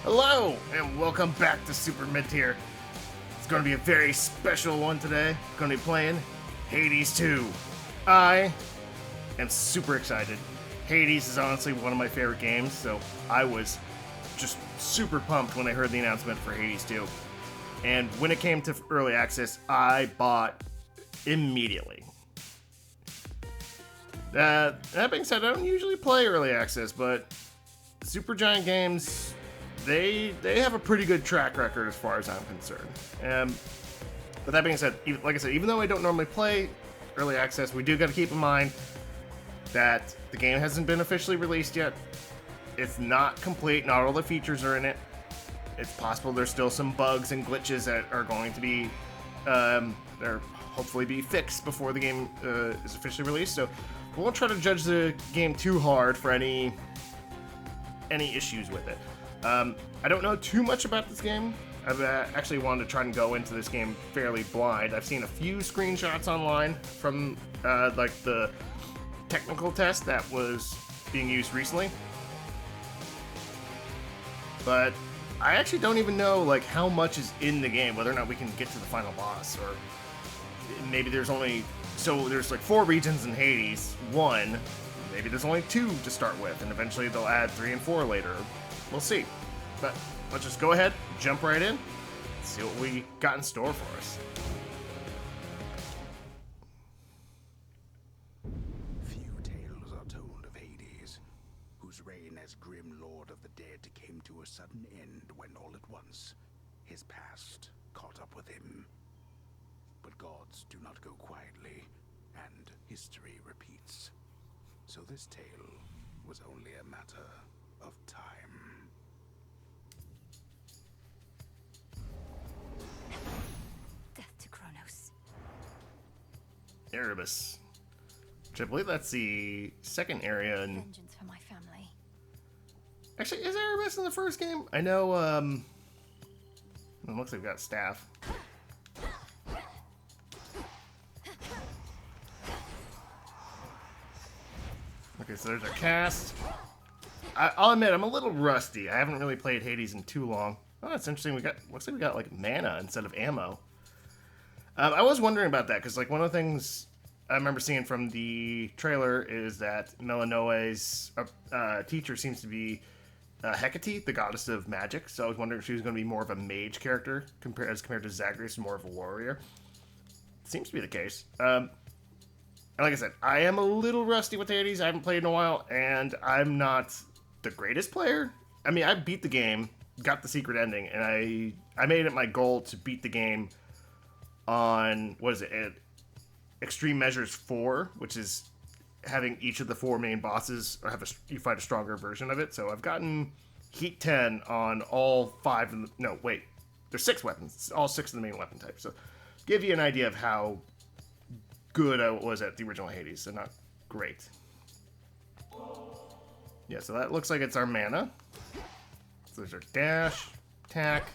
Hello, and welcome back to Super Midtier. It's going to be a very special one today. Going to be playing Hades 2. I am super excited. Hades is honestly one of my favorite games, so I was just super pumped when I heard the announcement for Hades 2. And when it came to early access, I bought immediately. That being said, I don't usually play early access, but Supergiant Games, they have a pretty good track record as far as I'm concerned. But that being said, like I said, even though I don't normally play early access, we do got to keep in mind that the game hasn't been officially released yet. It's not complete. Not all the features are in it. It's possible there's still some bugs and glitches that are going to be, they're hopefully be fixed before the game is officially released. So we won't try to judge the game too hard for any issues with it. I don't know too much about this game. I've actually wanted to try and go into this game fairly blind. I've seen a few screenshots online from like the technical test that was being used recently, but I actually don't even know like how much is in the game, whether or not we can get to the final boss, or maybe there's only there's like 4 regions in Hades. Maybe there's only 2 to start with, and eventually they'll add 3 and 4 later. We'll see. But let's just go ahead, jump right in, see what we got in store for us. Few tales are told of Hades, whose reign as grim lord of the dead came to a sudden end when all at once his past caught up with him. But gods do not go quietly, and history repeats. So this tale was only a matter of time. Death to Kronos. Erebus, which I believe that's the second area. And Vengeance for my family. actually, is Erebus in the first game? I know. It looks like we've got staff. Okay, so there's our cast. I'll admit, I'm a little rusty. I haven't really played Hades in too long. Oh, that's interesting. Looks like we got like mana instead of ammo. I was wondering about that because like one of the things I remember seeing from the trailer is that Melanoe's teacher seems to be Hecate, the goddess of magic. So I was wondering if she was going to be more of a mage character as compared to Zagreus, more of a warrior. Seems to be the case. And like I said, I am a little rusty with Hades. I haven't played in a while, and I'm not the greatest player. I mean, I beat the game, got the secret ending, and I made it my goal to beat the game on, Extreme Measures 4, which is having each of the 4 main bosses, or you fight a stronger version of it. So I've gotten Heat 10 on all 5 of the, no, wait, there's 6 weapons, all 6 of the main weapon types. So give you an idea of how good I was at the original Hades, so not great. Yeah, so that looks like it's our mana. So there's our dash, attack.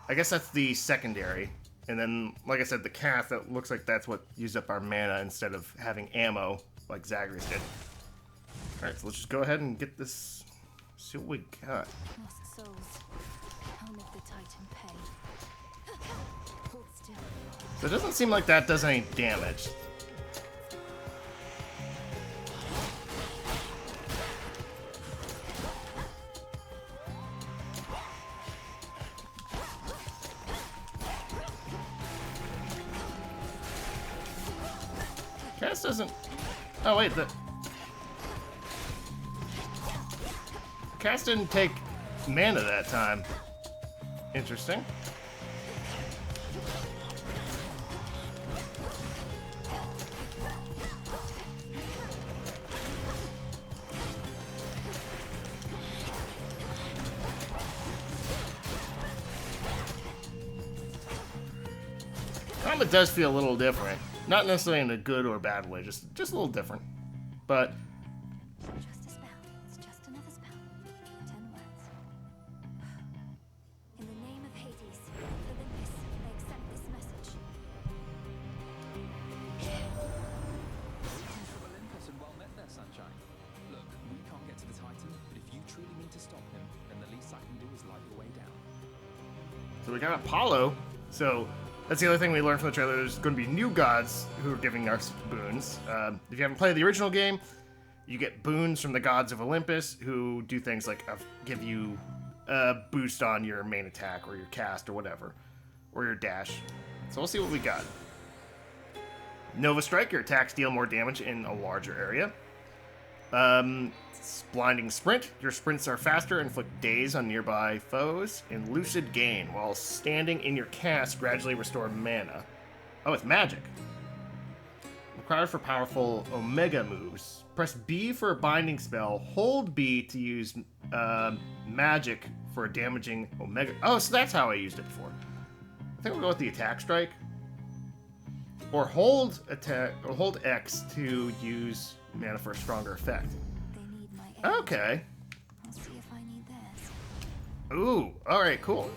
I guess that's the secondary. And then, like I said, the cast, that looks like that's what used up our mana instead of having ammo like Zagreus did. Alright, so let's just go ahead and get this, see what we got. Lost souls. Home of the Titan pay. Hold still. So it doesn't seem like that does any damage. Cast doesn't... Oh wait, the cast didn't take mana that time. Interesting. Combat does feel a little different. Not necessarily in a good or bad way, just a little different. But Just a spell. It's just another spell. 10 words. In the name of Hades, for Olympus, I accept this message. Olympus and well met there, sunshine. Look, we can't get to the Titan, but if you truly So we got Apollo. So that's the other thing we learned from the trailer. There's going to be new gods who are giving us boons. If you haven't played the original game, you get boons from the gods of Olympus who do things like give you a boost on your main attack or your cast or whatever, or your dash. So we'll see what we got. Nova Strike, your attacks deal more damage in a larger area. Blinding Sprint, your sprints are faster and inflict daze on nearby foes. And Lucid Gain, while standing in your cast, gradually restore mana. Oh, it's magic. Required for powerful Omega moves. Press B for a binding spell, hold B to use magic for a damaging Omega. Oh, so that's how I used it before. I think we'll go with the Attack Strike. Or hold X to use mana for a stronger effect. They need my aid. Okay. I'll see if I need theirs. Ooh, alright, cool.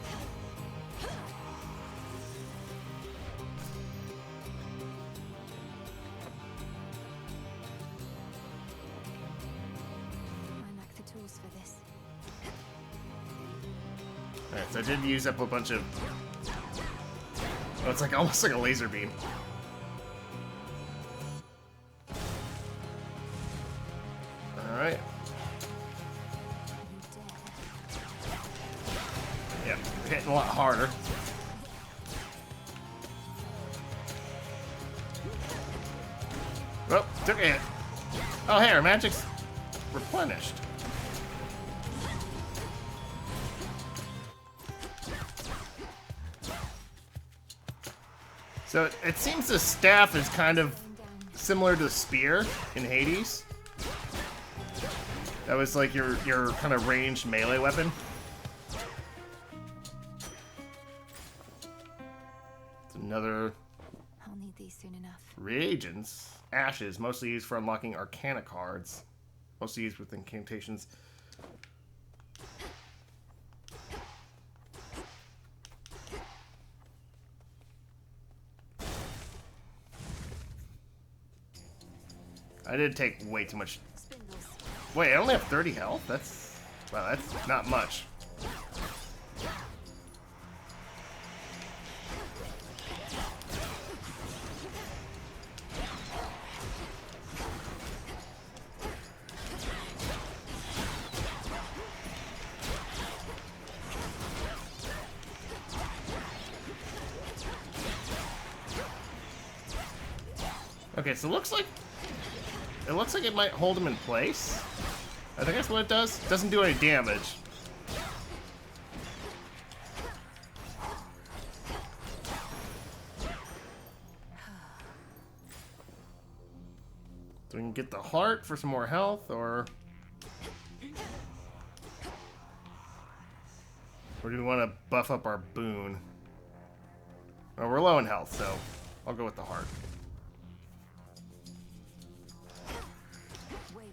I lack the tools for this. Alright, so I did use up a bunch of... Oh, it's like almost like a laser beam. Alright. You dare. Yeah, hitting a lot harder. Oh, took a hit. Oh, hey, our magic's replenished. So it seems the staff is kind of similar to the spear in Hades. That was like your kind of ranged melee weapon. It's another I'll need these soon enough. reagents. Ashes, mostly used for unlocking arcana cards. Mostly used with incantations. I did take way too much. Spindles. Wait, I only have 30 health? That's... Wow, that's not much. Okay, so it looks like it might hold him in place. I think that's what it does. It doesn't do any damage. So we can get the heart for some more health, or do we want to buff up our boon? Well, we're low in health, so I'll go with the heart. Wailers.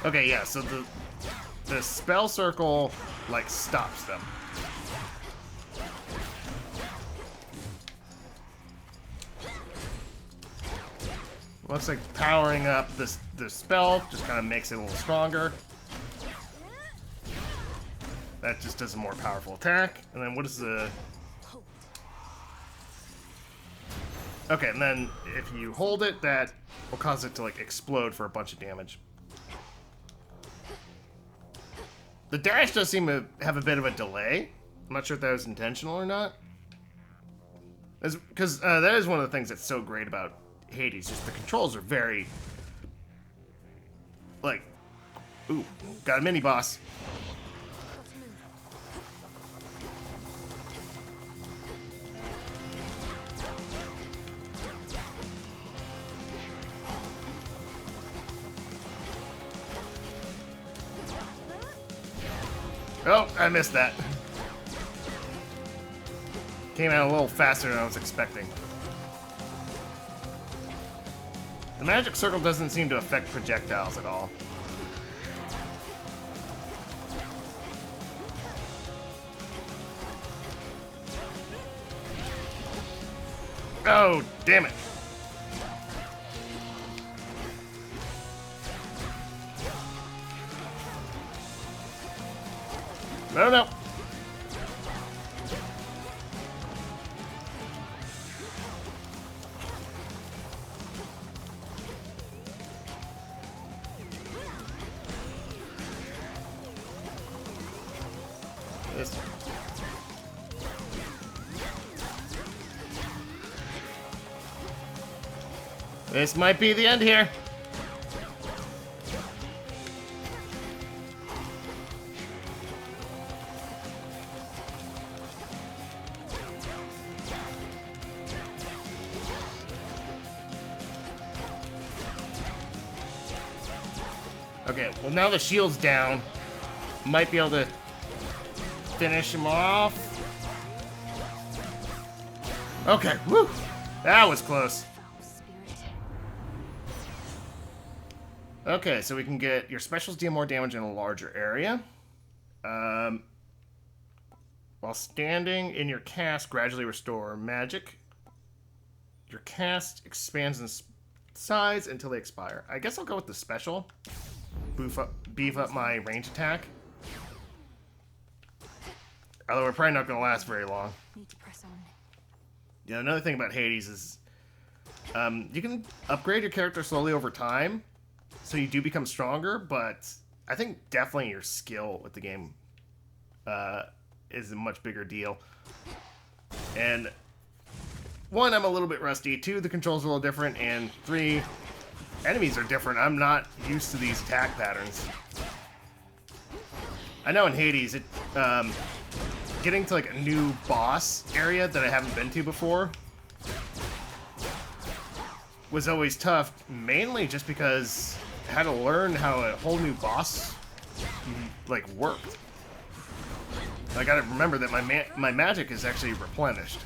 Okay, yeah, so the spell circle, like, stops them. Looks like powering up the spell just kind of makes it a little stronger. That just does a more powerful attack. And then what is the... Okay, and then if you hold it, that will cause it to, like, explode for a bunch of damage. The dash does seem to have a bit of a delay. I'm not sure if that was intentional or not. Because that is one of the things that's so great about Hades. Just the controls are very... Like... Ooh, got a mini-boss. Oh, I missed that. Came out a little faster than I was expecting. The magic circle doesn't seem to affect projectiles at all. Oh, damn it. No, no. This might be the end here. Okay, well now the shield's down. Might be able to finish him off. Okay, woo! That was close. Foul spirit. Okay, so we can get your specials deal more damage in a larger area. While standing in your cast, gradually restore magic. Your cast expands in size until they expire. I guess I'll go with the special. Beef up my range attack. Although we're probably not going to last very long. Need to press on. Yeah, another thing about Hades is you can upgrade your character slowly over time, so you do become stronger, but I think definitely your skill with the game is a much bigger deal. And 1, I'm a little bit rusty. 2, the controls are a little different. And 3, enemies are different. I'm not used to these attack patterns. I know in Hades, getting to like a new boss area that I haven't been to before was always tough, mainly just because I had to learn how a whole new boss like worked. I gotta remember that my magic is actually replenished.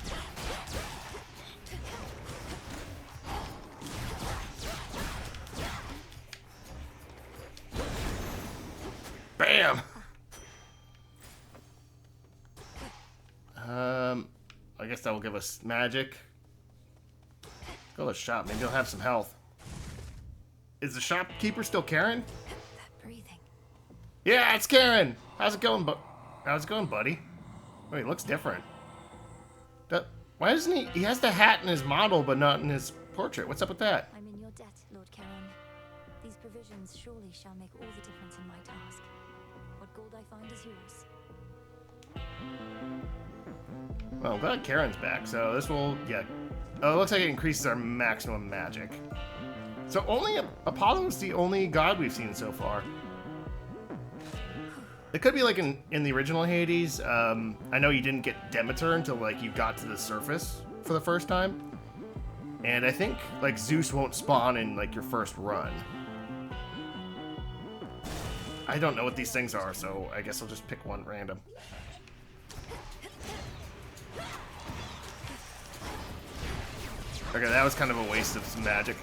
Bam! I guess that will give us magic. Go to the shop. Maybe he'll have some health. Is the shopkeeper still Karen? That breathing. Yeah, it's Karen. How's it going, How's it going, buddy? Oh, he looks different. Why doesn't he? He has the hat in his model, but not in his portrait. What's up with that? I'm in your debt, Lord Charon. These provisions surely shall make all the difference in my task. What gold I find is yours. Well, I'm glad Karen's back, so this will, yeah. Oh, it looks like it increases our maximum magic. So only Apollo is the only god we've seen so far. It could be like in the original Hades. I know you didn't get Demeter until like you got to the surface for the first time. And I think like Zeus won't spawn in like your first run. I don't know what these things are, so I guess I'll just pick one random. Okay, that was kind of a waste of some magic.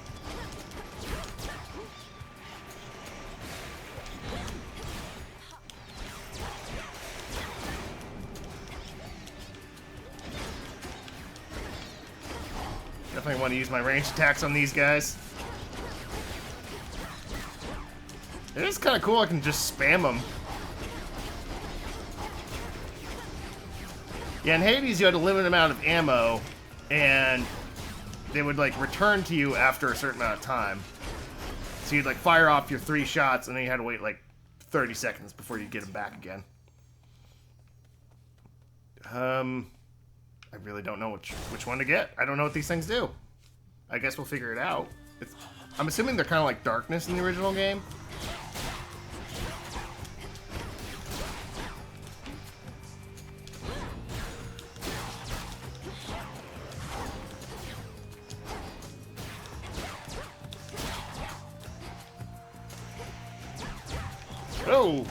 Definitely want to use my ranged attacks on these guys. It is kind of cool, I can just spam them. Yeah, in Hades you had a limited amount of ammo, and they would like return to you after a certain amount of time. So you'd like fire off your 3 shots, and then you had to wait like 30 seconds before you get them back again. I really don't know which one to get. I don't know what these things do. I guess we'll figure it out. I'm assuming they're kind of like darkness in the original game. Oh!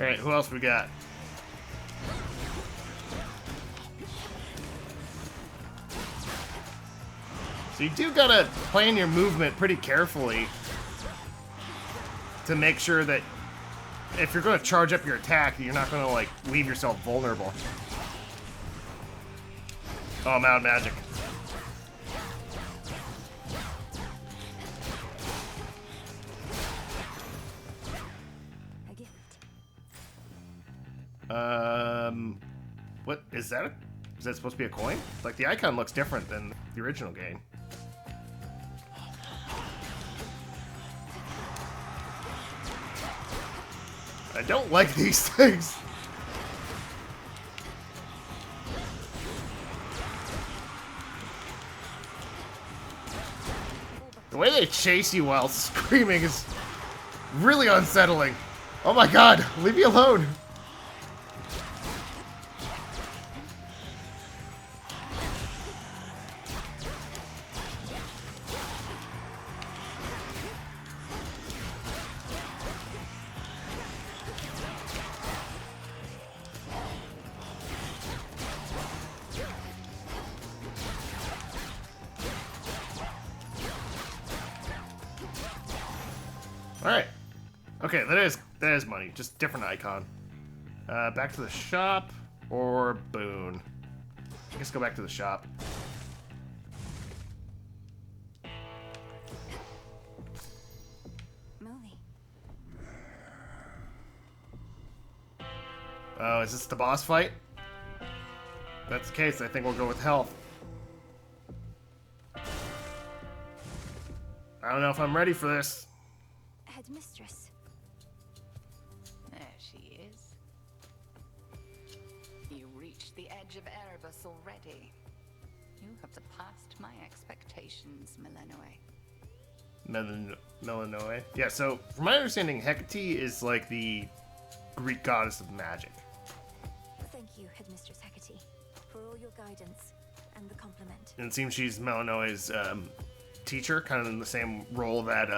Alright, who else we got? So you do gotta plan your movement pretty carefully to make sure that if you're gonna charge up your attack, you're not gonna, like, leave yourself vulnerable. Oh, I'm out of magic. A gift. What is that? Is that supposed to be a coin? Like, the icon looks different than the original game. I don't like these things. The way they chase you while screaming is really unsettling. Oh my god, leave me alone. Alright. Okay, that is money. Just different icon. Back to the shop or Boone? I guess go back to the shop. Molly. Oh, is this the boss fight? If that's the case, I think we'll go with health. I don't know if I'm ready for this. Headmistress. There she is. You reached the edge of Erebus already. You have surpassed my expectations, Melanoe. Melanoe. Yeah, so from my understanding, Hecate is like the Greek goddess of magic. Thank you, Headmistress Hecate, for all your guidance and the compliment. And it seems she's Melanoe's teacher, kind of in the same role that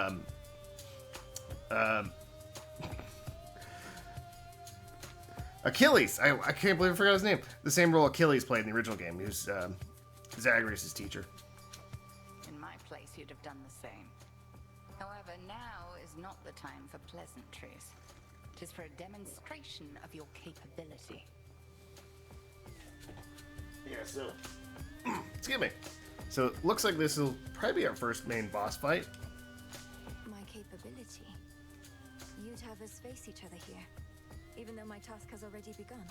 Achilles. I can't believe I forgot his name. The same role Achilles played in the original game. He was Zagreus' teacher. In my place, you'd have done the same. However, now is not the time for pleasantries. It is for a demonstration of your capability. Yeah, so excuse me. So it looks like this will probably be our first main boss fight. My capability. You'd have us face each other here, even though my task has already begun.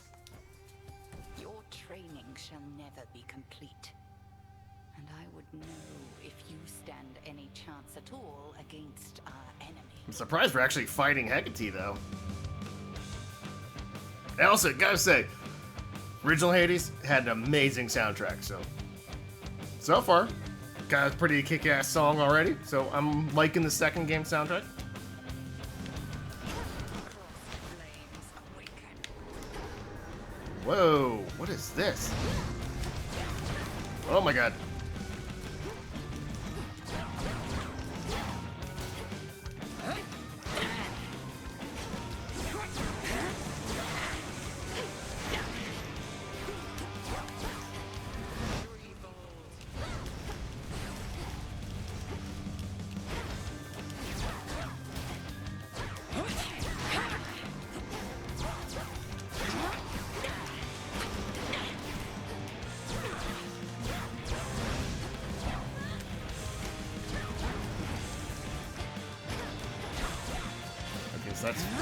Your training shall never be complete. And I would know if you stand any chance at all against our enemy. I'm surprised we're actually fighting Hecate, though. And also, gotta say, original Hades had an amazing soundtrack, so far, got a pretty kick-ass song already, so I'm liking the second game soundtrack. Flames awaken. Whoa, what is this? Oh my god.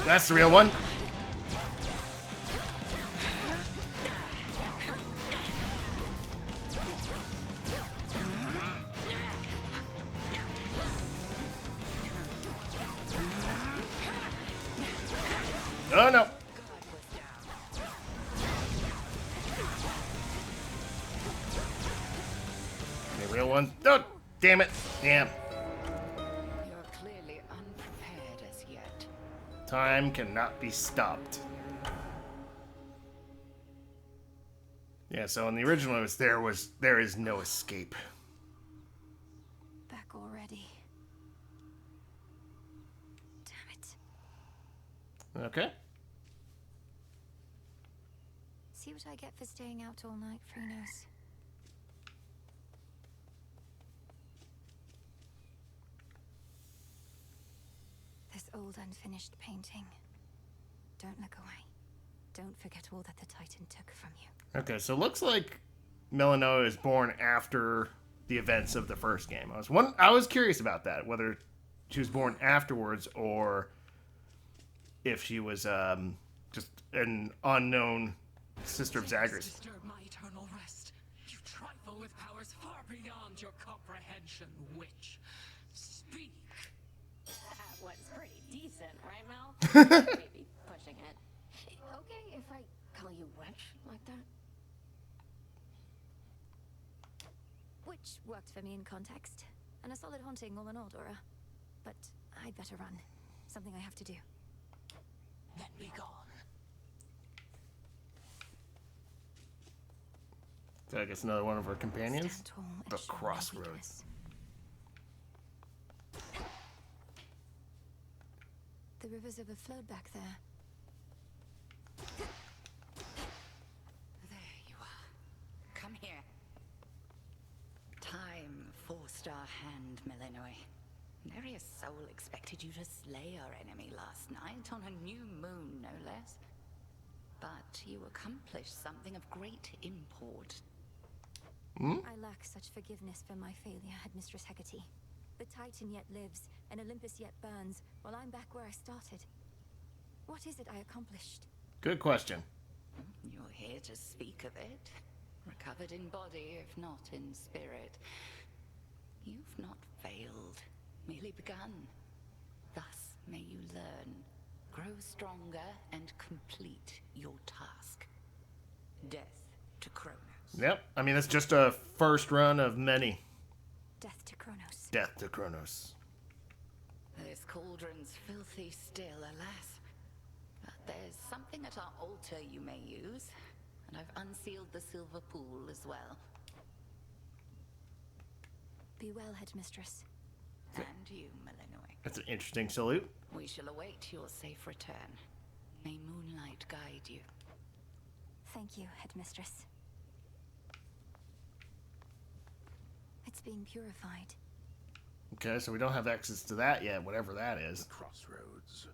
That's the real one. Oh no. The real one. Oh, damn it. Damn. You're clearly unprepared as yet. Time cannot be stopped. Yeah, so in the original it was there is no escape. Back already. Damn it. Okay. See what I get for staying out all night, Phrynos. This old unfinished painting. Don't look away. Don't forget all that the Titan took from you. Okay, so it looks like Melinoa is born after the events of the first game. I was curious about that, whether she was born afterwards or if she was just an unknown sister of Zagreus. Disturb my eternal rest. You trifle with powers far beyond your comprehension, witch. Speak. That was pretty decent, right, Mel? Maybe pushing it. Okay if I call you witch like that? Which worked for me in context. And a solid haunting all in all, Dora. But I'd better run. Something I have to do. Then be gone. So I guess another one of our companions. Stand tall and The show no crossroads. weakness. The rivers overflowed back there. There you are. Come here. Time forced our hand, Melinoe. Neria's soul expected you to slay our enemy last night on a new moon, no less. But you accomplished something of great import. I lack such forgiveness for my failure, Headmistress Hecate. The Titan yet lives, and Olympus yet burns, while I'm back where I started. What is it I accomplished? Good question. You're here to speak of it. Recovered in body, if not in spirit. You've not failed, merely begun. Thus may you learn, grow stronger, and complete your task. Death to Kronos. Yep, I mean, it's just a first run of many. Death to Kronos. Death to Kronos. This cauldron's filthy still, alas. But there's something at our altar you may use, and I've unsealed the silver pool as well. Be well, Headmistress. And you, Melinoe. That's an interesting salute. We shall await your safe return. May moonlight guide you. Thank you, Headmistress. It's being purified. Okay, so we don't have access to that yet, whatever that is. Crossroads.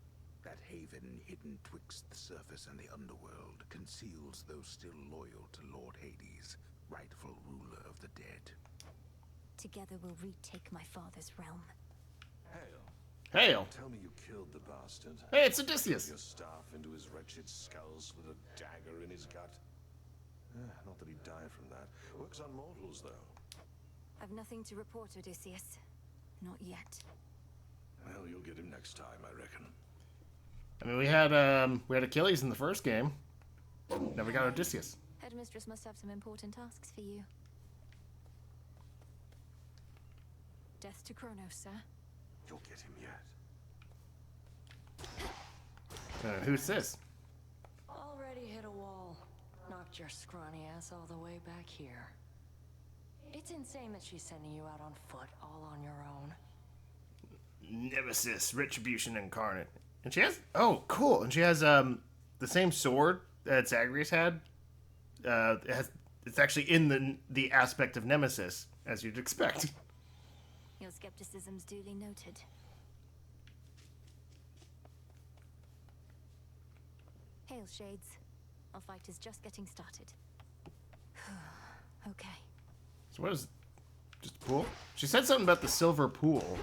That haven hidden twixt the surface and the underworld conceals those still loyal to Lord Hades, rightful ruler of the dead. Together we'll retake my father's realm. Hail. Hail! Tell me you killed the bastard. Hey, it's Odysseus! Your staff into his wretched skull, slid a dagger in his gut. Not that he'd die from that. Works on mortals, though. I've nothing to report, Odysseus. Not yet. Well, you'll get him next time, I reckon. I mean, we had Achilles in the first game. Now we got Odysseus. Headmistress must have some important tasks for you. Death to Kronos, sir. You'll get him yet. Who's this? Already hit a wall. Knocked your scrawny ass all the way back here. It's insane that she's sending you out on foot all on your own. Nemesis, Retribution Incarnate. And she has... Oh, cool. And she has the same sword that Zagreus had. It's actually in the aspect of Nemesis, as you'd expect. Your skepticism's duly noted. Hail, Shades. Our fight is just getting started. Okay. So what is... Just a pool? She said something about the silver pool.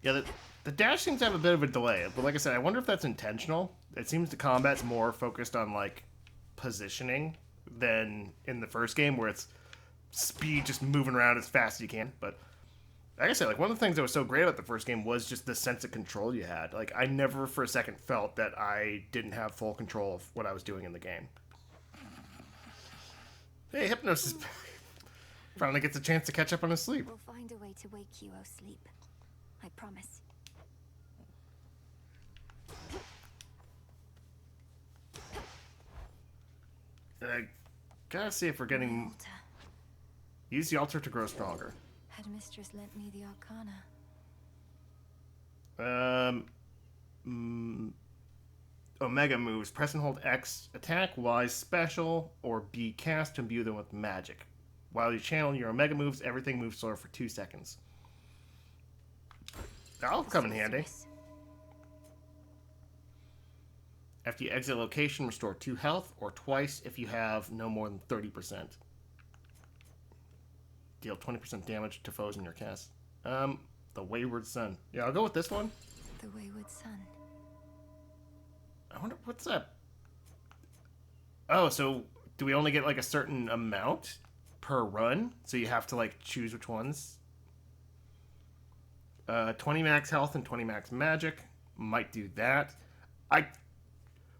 Yeah, the dash seems to have a bit of a delay. But like I said, I wonder if that's intentional. It seems the combat's more focused on, like, positioning than in the first game, where it's speed, just moving around as fast as you can. But like I said, like, one of the things that was so great about the first game was just the sense of control you had. Like, I never for a second felt that I didn't have full control of what I was doing in the game. Hey, Hypnos is back. Finally gets a chance to catch up on his sleep. We'll find a way to wake you, O sleep. I promise. I gotta see if we're getting... Altar. Use the altar to grow stronger. Headmistress lent me the Arcana. Omega moves. Press and hold X, attack, Y, special, or B, cast to imbue them with magic. While you channel your Omega moves, everything moves slower for 2 seconds. That'll come in handy. After you exit a location, restore 2 health, or twice if you have no more than 30%. Deal 20% damage to foes in your cast. The Wayward Sun. Yeah, I'll go with this one. The Wayward Sun. I wonder, what's that? Oh, so do we only get like a certain amount per run? So you have to like choose which ones? 20 max health and 20 max magic. Might do that.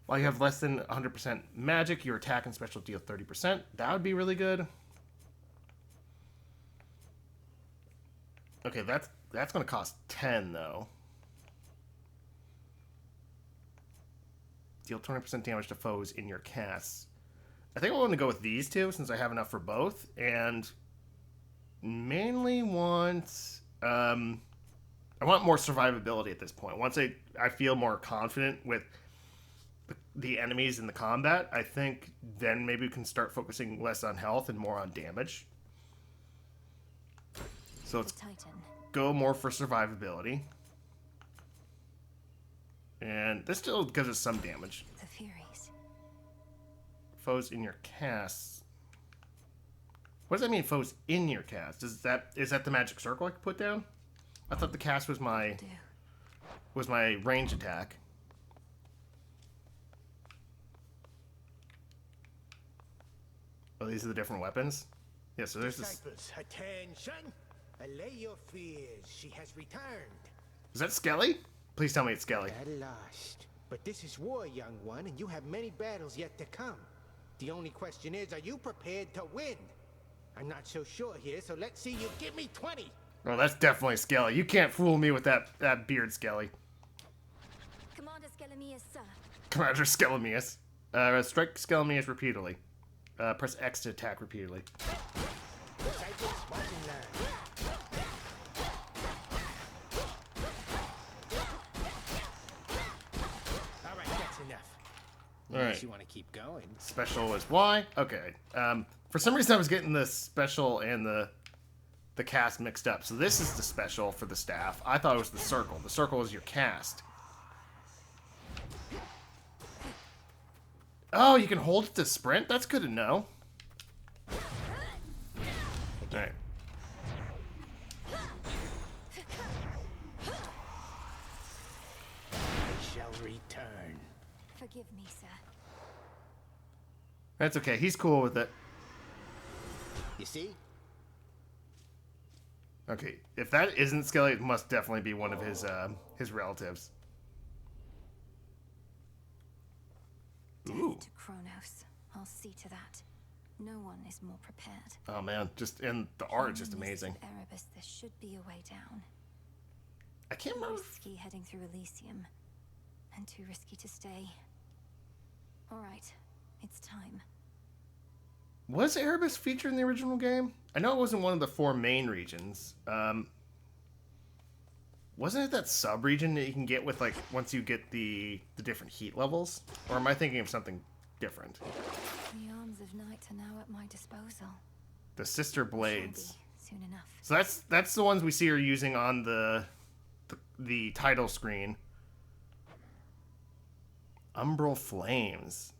While you have less than 100% magic, your attack and special deal 30%. That would be really good. Okay, that's going to cost 10 though. Deal 20% damage to foes in your casts. I think I want to go with these two since I have enough for both, and mainly want I want more survivability at this point. Once I feel more confident with the enemies in the combat, I think then maybe we can start focusing less on health and more on damage. So let's go more for survivability. And this still gives us some damage. The Furies. Foes in your cast. What does that mean, foes in your cast? Is that the magic circle I could put down? I thought the cast was my range attack. Oh, these are the different weapons? Yeah, so there's this. Disciples, attention! Allay your fears. She has returned. Is that Skelly? Please tell me it's Skelly. At last. But this is war, young one, and you have many battles yet to come. The only question is, are you prepared to win? I'm not so sure here, so let's see you give me 20. Oh, that's definitely Skelly. You can't fool me with that beard, Skelly. Commander Skelemius, sir. Commander Skelemius. Strike Skelemius repeatedly. Press X to attack repeatedly. Disciples, marching line. All right, that's enough. All right. You want to keep going? Special is Y. Okay. For some reason I was getting the special and the cast mixed up. So this is the special for the staff. I thought it was the circle. The circle is your cast. Oh, you can hold it to sprint? That's good to know. Alright. I shall return. Forgive me, sir. That's okay. He's cool with it. You see? Okay. If that isn't Skelly, it must definitely be one of his relatives. Ooh. Death to Kronos. I'll see to that. No one is more prepared. Oh man, and the art is just amazing. Erebus, there should be a way down. I can't remember. Risky heading through Elysium, and too risky to stay. All right, it's time. Was Erebus featured in the original game? I know it wasn't one of the 4 main regions. Wasn't it that sub-region that you can get with, like, once you get the different heat levels? Or am I thinking of something different? The arms of night are now at my disposal. The Sister Blades. Soon enough. So that's the ones we see her using on the title screen. Umbral Flames.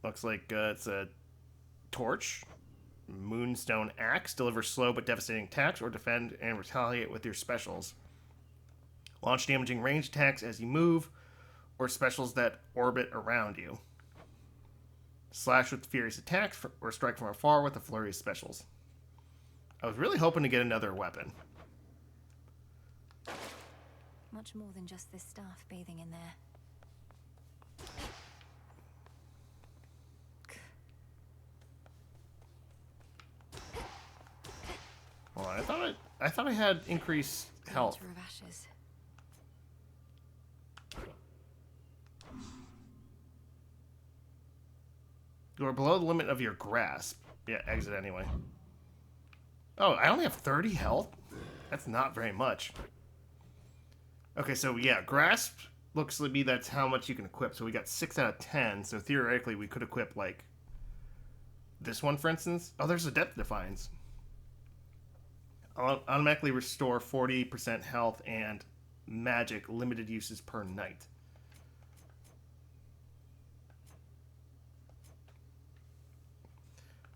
Looks like it's a torch. Moonstone Axe. Delivers slow but devastating attacks, or defend and retaliate with your specials. Launch damaging ranged attacks as you move, or specials that orbit around you. Slash with furious attacks, or strike from afar with the flurry of specials. I was really hoping to get another weapon. Much more than just this staff bathing in there. Well, I thought I had increased health. Altar of ashes. You are below the limit of your grasp. Yeah, exit anyway. Oh, I only have 30 health? That's not very much. Okay, so yeah, grasp looks to be that's how much you can equip. So we got 6 out of 10. So theoretically, we could equip like this one, for instance. Oh, there's a Depth Defiance. Automatically restore 40% health and magic limited uses per night.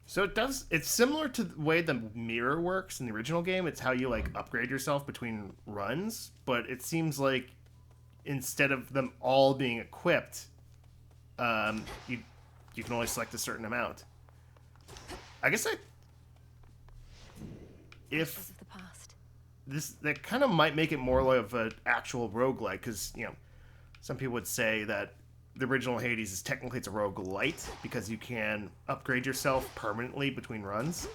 So it's similar to the way the mirror works in the original game. It's how you like upgrade yourself between runs, but it seems like instead of them all being equipped, you can only select a certain amount. I guess if Of the past. that kind of might make it more of an actual roguelike, because some people would say that the original Hades is technically it's a roguelite because you can upgrade yourself permanently between runs.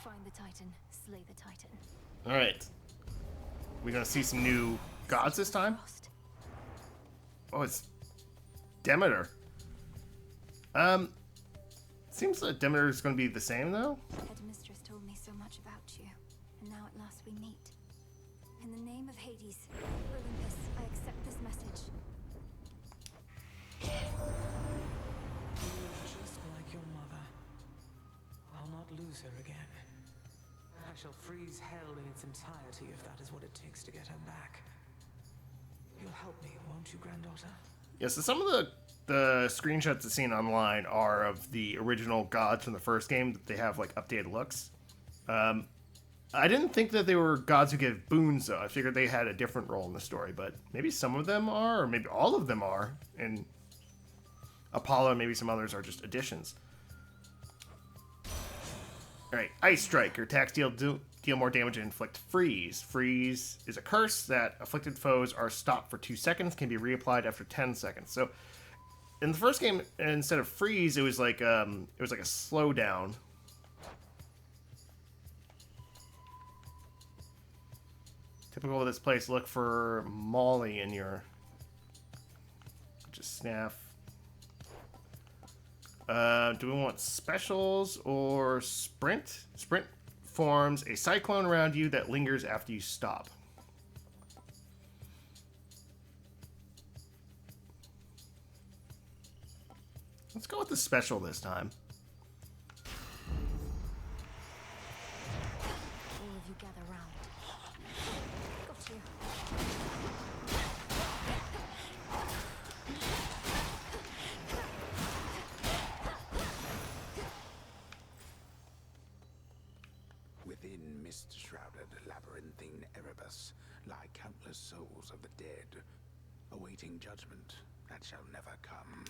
Find the Titan, slay the Titan. All right, we're gonna see some new gods this time. Frost. Oh, it's Demeter. Seems that Demeter is gonna be the same though. Headmistress told me so much about you, and now at last we meet. In the name of Hades, Olympus, I accept this message. Just like your mother. I'll not lose her again. I shall freeze hell in its entirety if that is what it takes to get her back. You'll help me, won't you, granddaughter? Yeah, so some of the screenshots I've seen online are of the original gods from the first game. That they have like updated looks. I didn't think that they were gods who give boons, though. I figured they had a different role in the story, but maybe some of them are, or maybe all of them are. And Apollo and maybe some others are just additions. Alright, Ice Strike. Your attacks deal more damage and inflict freeze. Freeze is a curse that afflicted foes are stopped for 2 seconds, can be reapplied after 10 seconds. So in the first game, instead of freeze, it was like a slowdown. Typical of this place, look for Molly in your just snaff. Do we want specials or sprint? Sprint forms a cyclone around you that lingers after you stop. Let's go with the special this time. All of you gather round. Got you. Within mist-shrouded labyrinthine Erebus lie countless souls of the dead, awaiting judgment that shall never come.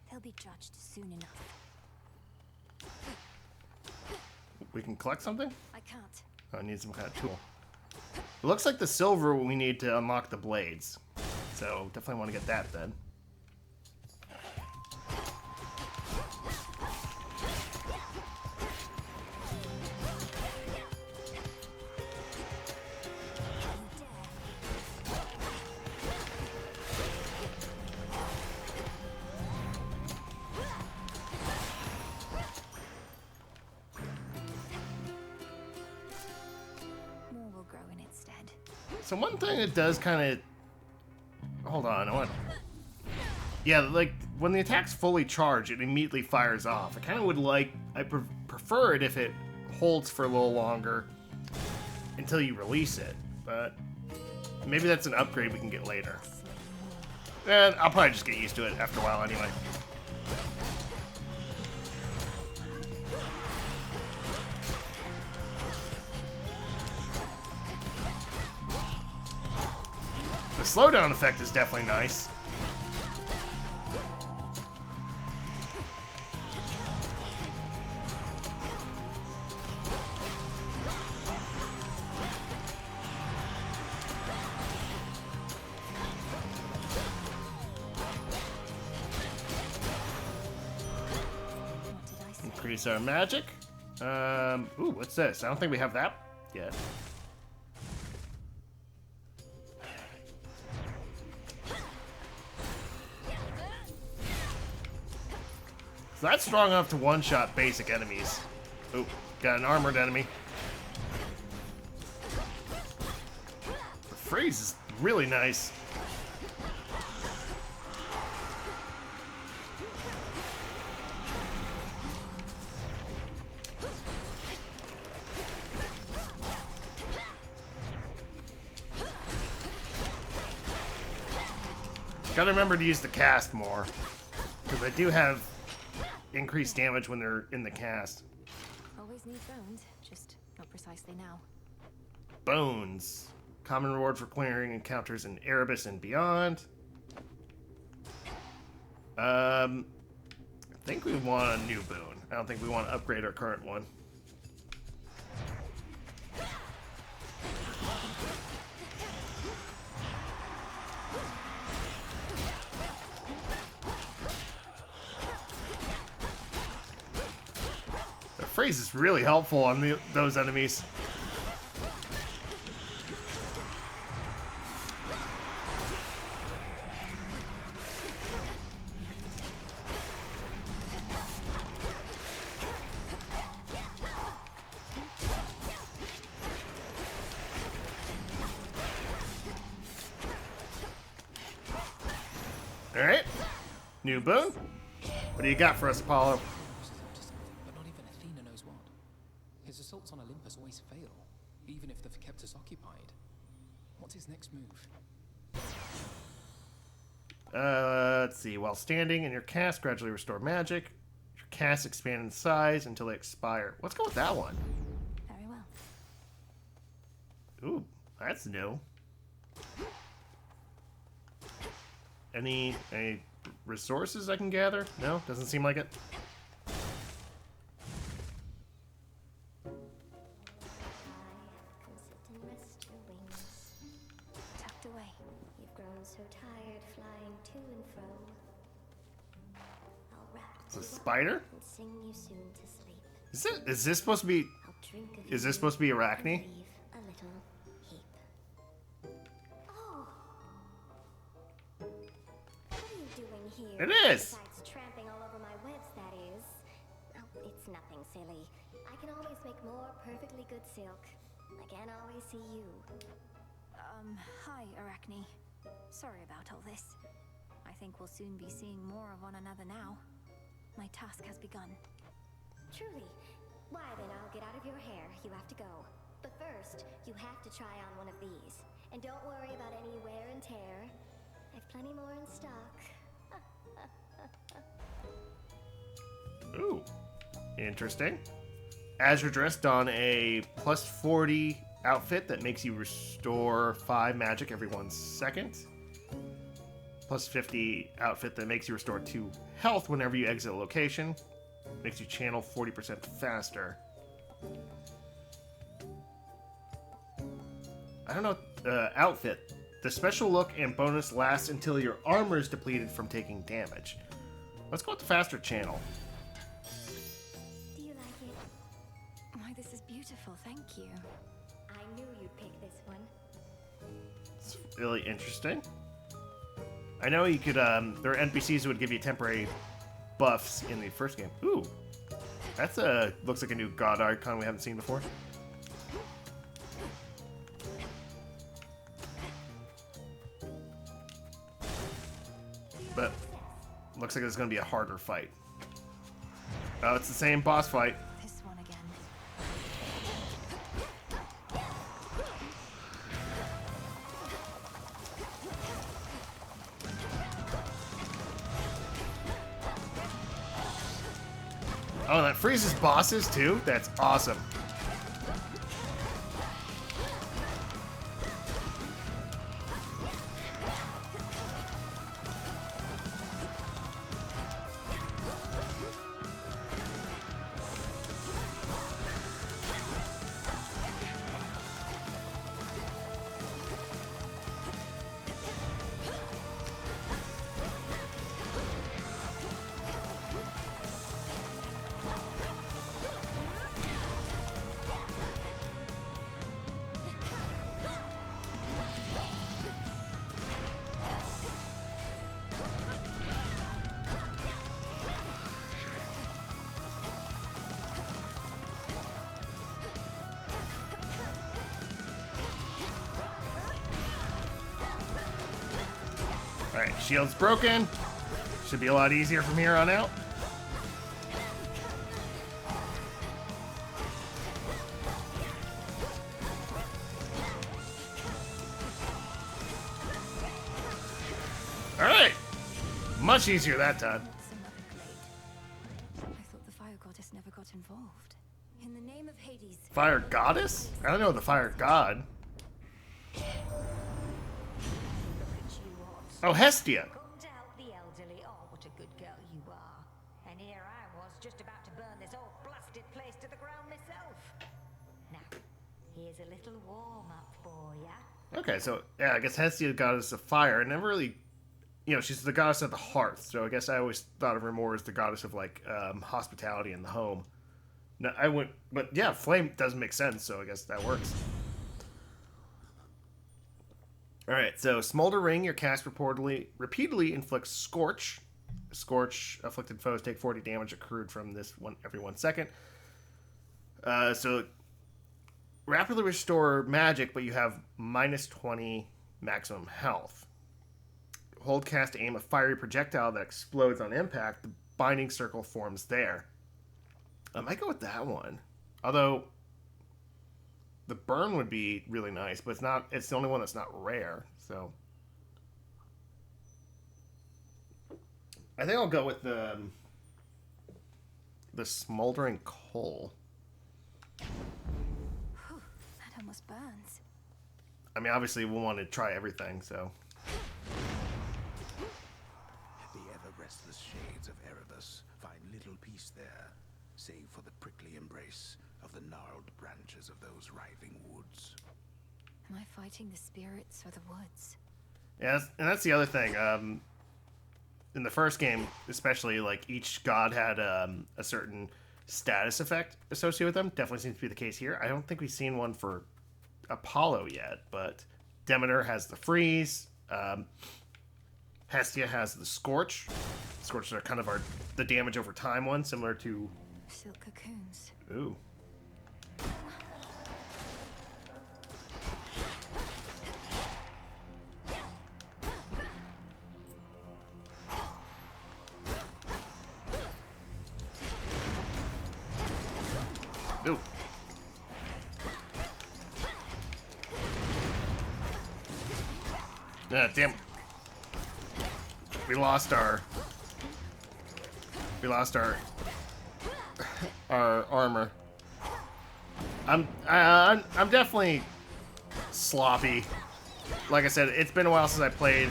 They'll be judged soon enough. We can collect something? I can't. Oh, I need some kind of tool. It looks like the silver we need to unlock the blades. So definitely want to get that then. More will grow in its stead. So one thing that does kind of... Hold on, I want... Yeah, like, when the attack's fully charged, it immediately fires off. I kind of would like... I prefer it if it holds for a little longer until you release it. But maybe that's an upgrade we can get later. And I'll probably just get used to it after a while anyway. The slowdown effect is definitely nice. What did I say? Increase our magic. Ooh, what's this? I don't think we have that yet. So that's strong enough to one-shot basic enemies. Ooh, got an armored enemy. freeze is really nice. Gotta remember to use the cast more, because I do have increased damage when they're in the cast. Always need bones, just not precisely now. Bones. Common reward for clearing encounters in Erebus and beyond. I think we want a new boon. I don't think we want to upgrade our current one. The freeze is really helpful on those enemies. Alright. New boon. What do you got for us, Apollo? But not even Athena knows what. His assaults on Olympus always fail, even if they've kept us occupied. What's his next move? Let's see. While standing in your cast, gradually restore magic. Your casts expand in size until they expire. Let's go with that one. Very well. Ooh, that's new. Any resources I can gather? No, doesn't seem like it. Come sit and rest your wings. Tucked away. You've grown so tired flying to and fro. I'll wrap It's a you up spider? and sing you soon to sleep. Is this supposed to be? I'll drink of Is you this supposed to be and Arachne? leave a little heap. Oh. What are you doing here? It is. Besides tramping all over my webs, that is. Oh, it's nothing, silly. I can always make more perfectly good silk. I can't always see you. Hi, Arachne. Sorry about all this. I think we'll soon be seeing more of one another now. My task has begun. Truly. Why then, I'll get out of your hair. You have to go. But first, you have to try on one of these. And don't worry about any wear and tear. I've plenty more in stock. Ooh, interesting. As you're dressed, don a plus 40 outfit that makes you restore 5 magic every 1 second. Plus 50 outfit that makes you restore 2 health whenever you exit a location. Makes you channel 40% faster. I don't know. Outfit. The special look and bonus lasts until your armor is depleted from taking damage. Let's go with the faster channel. Do you like it? Why, this is beautiful, thank you. I knew you'd pick this one. It's really interesting. I know you could, there are NPCs who would give you temporary buffs in the first game. Ooh. That's looks like a new god icon we haven't seen before. But looks like it's going to be a harder fight. Oh, it's the same boss fight. This one again. Oh, that freezes bosses too? That's awesome. Alright, shield's broken. Should be a lot easier from here on out. Alright! Much easier that time. I thought the fire goddess never got involved. In the name of Hades. Fire goddess? I don't know the fire god. Oh, Hestia. Couldn't help the elderly. Oh, what a good girl you are. And here I was, just about to burn this whole blasted place to the ground myself. Now, here's a little warm-up for ya. Okay, so, yeah, I guess Hestia, goddess of fire. I never really... You know, she's the goddess of the hearth, so I guess I always thought of her more as the goddess of, like, hospitality in the home. No, I wouldn't... But, yeah, flame does make sense, so I guess that works. Alright, so Smolder Ring, your cast repeatedly inflicts Scorch. Scorch, afflicted foes take 40 damage accrued from this one every 1 second. So, rapidly restore magic, but you have minus 20 maximum health. Hold cast to aim a fiery projectile that explodes on impact. The binding circle forms there. I might go with that one. Although... The burn would be really nice, but it's not. It's the only one that's not rare. So I think I'll go with the smoldering coal. Whew, that almost burns. I mean, obviously we'll want to try everything. So The ever-restless shades of Erebus find little peace there, save for the prickly embrace of the gnarled branches of those writhing woods. Am I fighting the spirits or the woods? yeah, and that's the other thing. In the first game, especially, like each god had a certain status effect associated with them. Definitely seems to be the case here. I don't think we've seen one for Apollo yet, but Demeter has the freeze. Hestia has the scorch. Scorches are kind of the damage over time one, similar to Silk cocoons. ooh. Ooh. Yeah, damn. We lost our armor. I'm definitely sloppy. Like I said, it's been a while since I played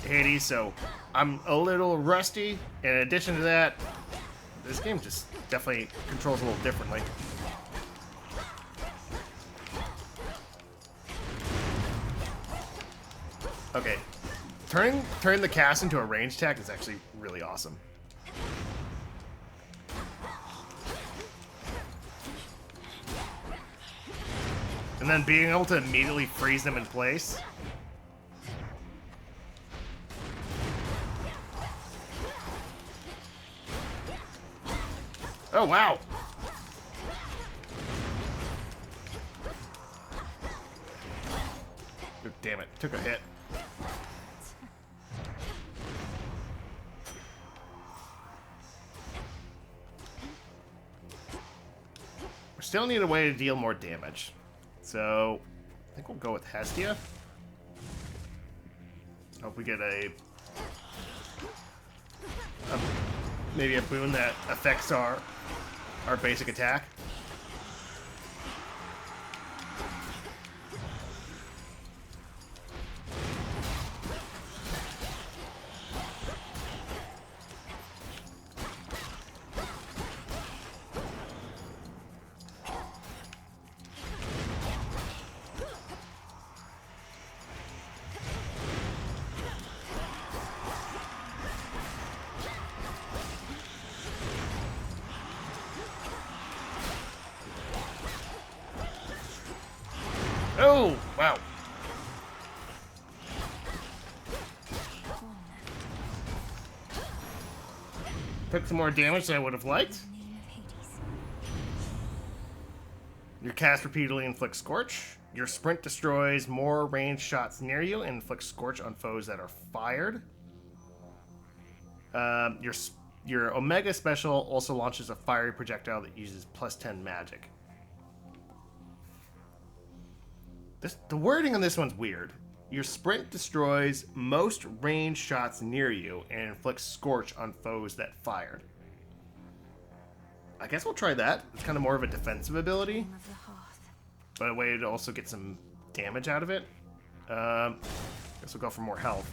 Hades, so I'm a little rusty. In addition to that, this game just definitely controls a little differently. Okay, turning the cast into a range attack is actually really awesome. And then being able to immediately freeze them in place. Oh, wow. Oh, damn it, took a hit. We still need a way to deal more damage. So, I think we'll go with Hestia. Hope we get maybe a boon that affects our basic attack. Oh, wow. Took some more damage than I would have liked. Your cast repeatedly inflicts Scorch. Your sprint destroys more ranged shots near you and inflicts Scorch on foes that are fired. Your Omega special also launches a fiery projectile that uses +10 magic. The wording on this one's weird. Your sprint destroys most ranged shots near you and inflicts scorch on foes that fired. I guess we'll try that. It's kind of more of a defensive ability, but a way to also get some damage out of it. Guess we'll go for more health.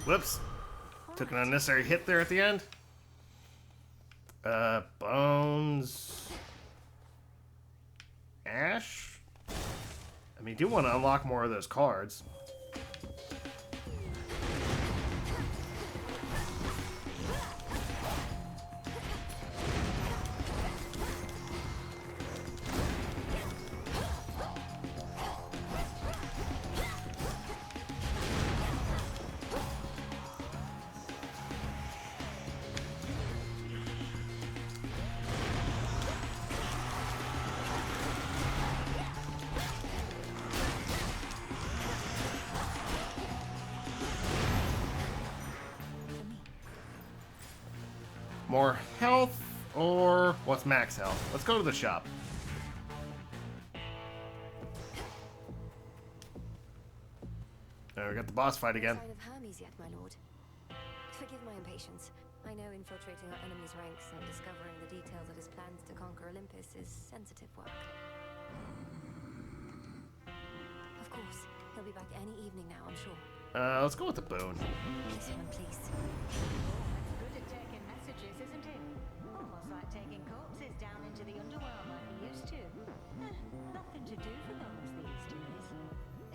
Whoops. Took an unnecessary hit there at the end. Bones. Ash? I mean, you do want to unlock more of those cards. More health, or what's max health? Let's go to the shop. There, we got the boss fight again. Sign of Hermes yet, my lord. Forgive my impatience. I know infiltrating our enemy's ranks and discovering the details of his plans to conquer Olympus is sensitive work. Of course, he'll be back any evening now, I'm sure. Let's go with the boon. This one, please. Good at taking messages, isn't it? Almost like taking corpses down into the underworld like we used to. Nothing to do for those these days.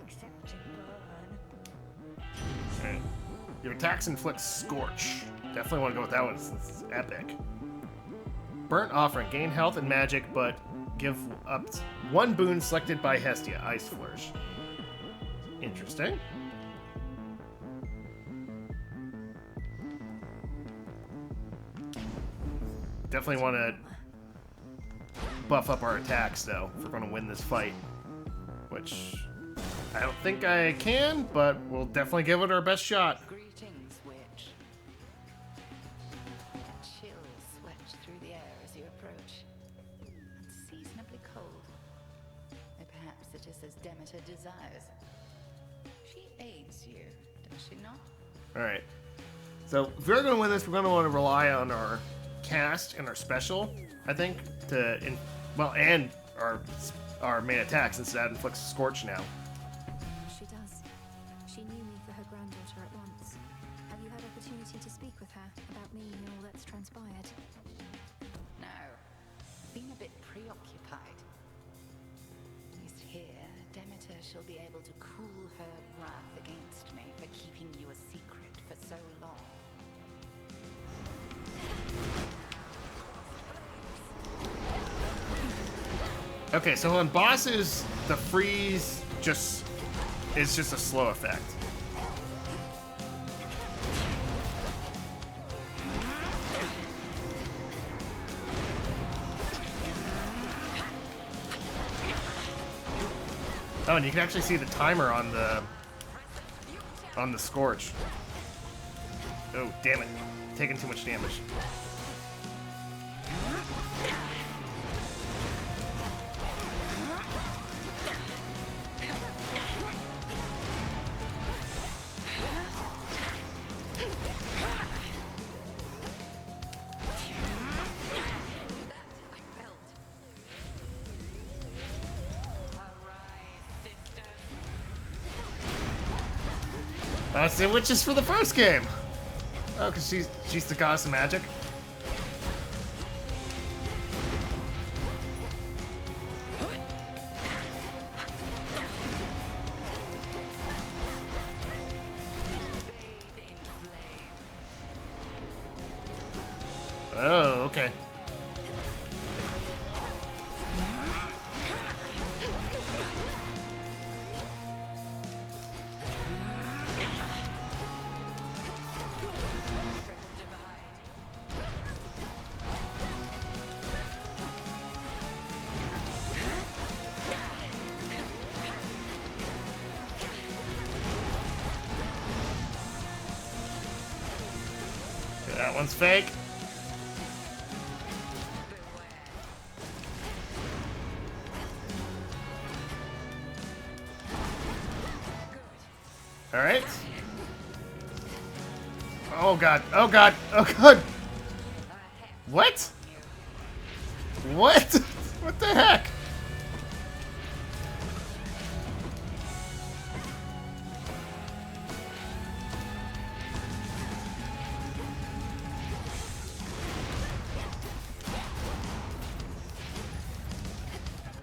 Except to burn. Alright. Your attacks inflict Scorch. Definitely want to go with that one. It's epic. Burnt Offering. Gain health and magic, but give up one boon selected by Hestia. Ice Flourish. Interesting. Definitely want to buff up our attacks, though, if we're going to win this fight. Which I don't think I can, but we'll definitely give it our best shot. Greetings, witch. A chill swept through the air as you approach. Unseasonably cold. Or perhaps it is as Demeter desires. She aids you, does she not? Alright. So, if we're going to win this, we're going to want to rely on our cast and our special, I think, and our main attack, since that inflicts Scorch now. She does. She knew me for her granddaughter at once. Have you had opportunity to speak with her about me and all that's transpired? No. Been a bit preoccupied. At least here, Demeter shall be able to cool her wrath against me for keeping you a secret for so long. Okay, so on bosses, the freeze is just a slow effect. Oh, and you can actually see the timer on the Scorch. Oh, damn it. Taking too much damage. Say witches for the first game. Oh, because she's the goddess of magic. Oh, okay. That one's fake. All right. Oh god. Oh god. Oh god. What? What? What the heck?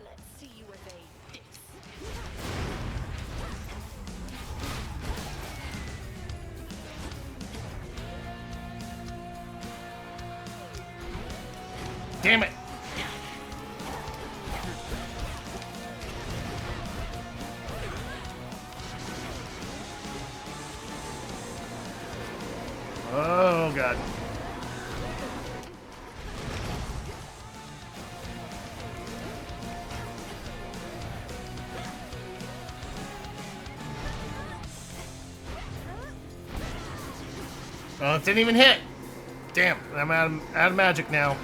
Let's see you evade this. Damn it. Oh god. Oh, it didn't even hit. Damn, I'm out of magic now.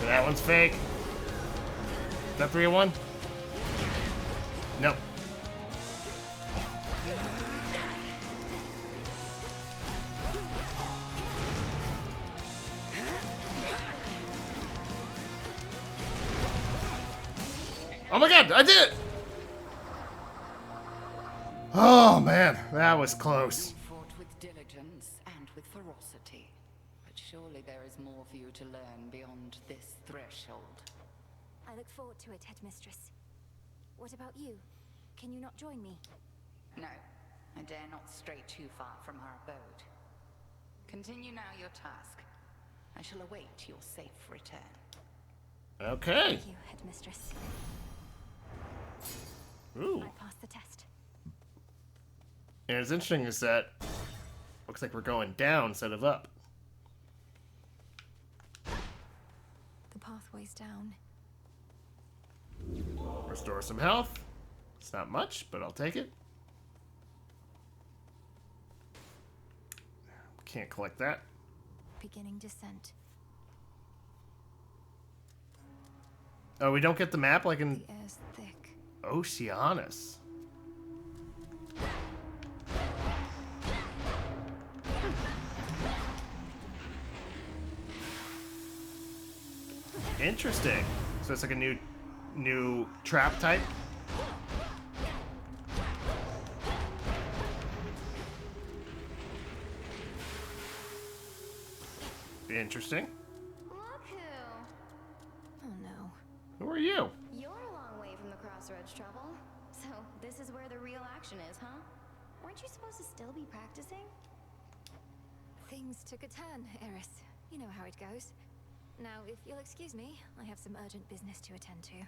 That one's fake. Is that 3-1? Nope. Oh my god, I did it! Oh man, that was close. You fought with diligence and with ferocity. But surely there is more for you to learn beyond this threshold. I look forward to it, Headmistress. What about you? Can you not join me? No, I dare not stray too far from our abode. Continue now your task. I shall await your safe return. Okay. Thank you, Headmistress. Ooh. I passed the test. And it's interesting is that looks like we're going down instead of up. The pathway's down. Restore some health. It's not much, but I'll take it. Can't collect that. Beginning descent. Oh, we don't get the map like in The air's thick. Oceanus. Interesting. So it's like a new trap type. Interesting. Look who! Oh no. Who are you? You're a long way from the Crossroads trouble. So this is where the real action is, huh? Weren't you supposed to still be practicing? Things took a turn, Eris. You know how it goes. Now, if you'll excuse me, I have some urgent business to attend to.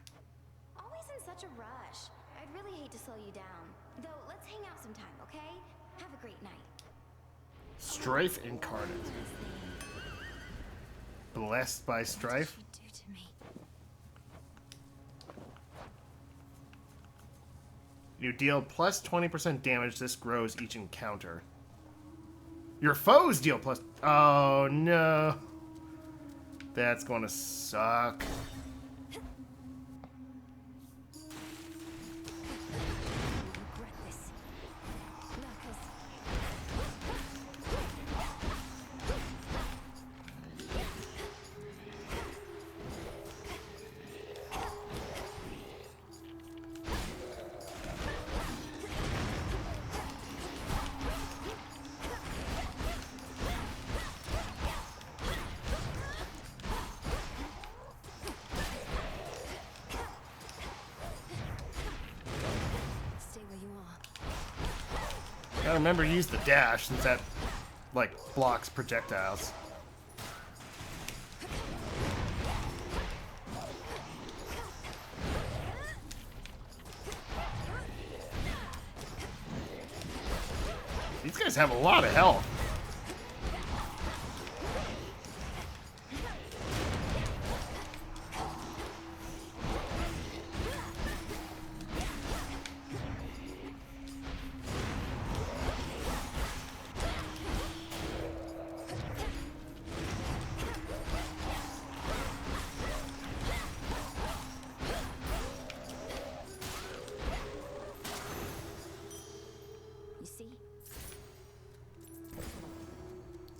Always in such a rush. I'd really hate to slow you down. Though, let's hang out sometime, okay? Have a great night. Strife incarnate. Blessed by strife. What did you do to me? You deal plus 20% damage. This grows each encounter. Your foes deal plus... Oh, no. That's going to suck. Gotta remember to use the dash since that, like, blocks projectiles. These guys have a lot of health.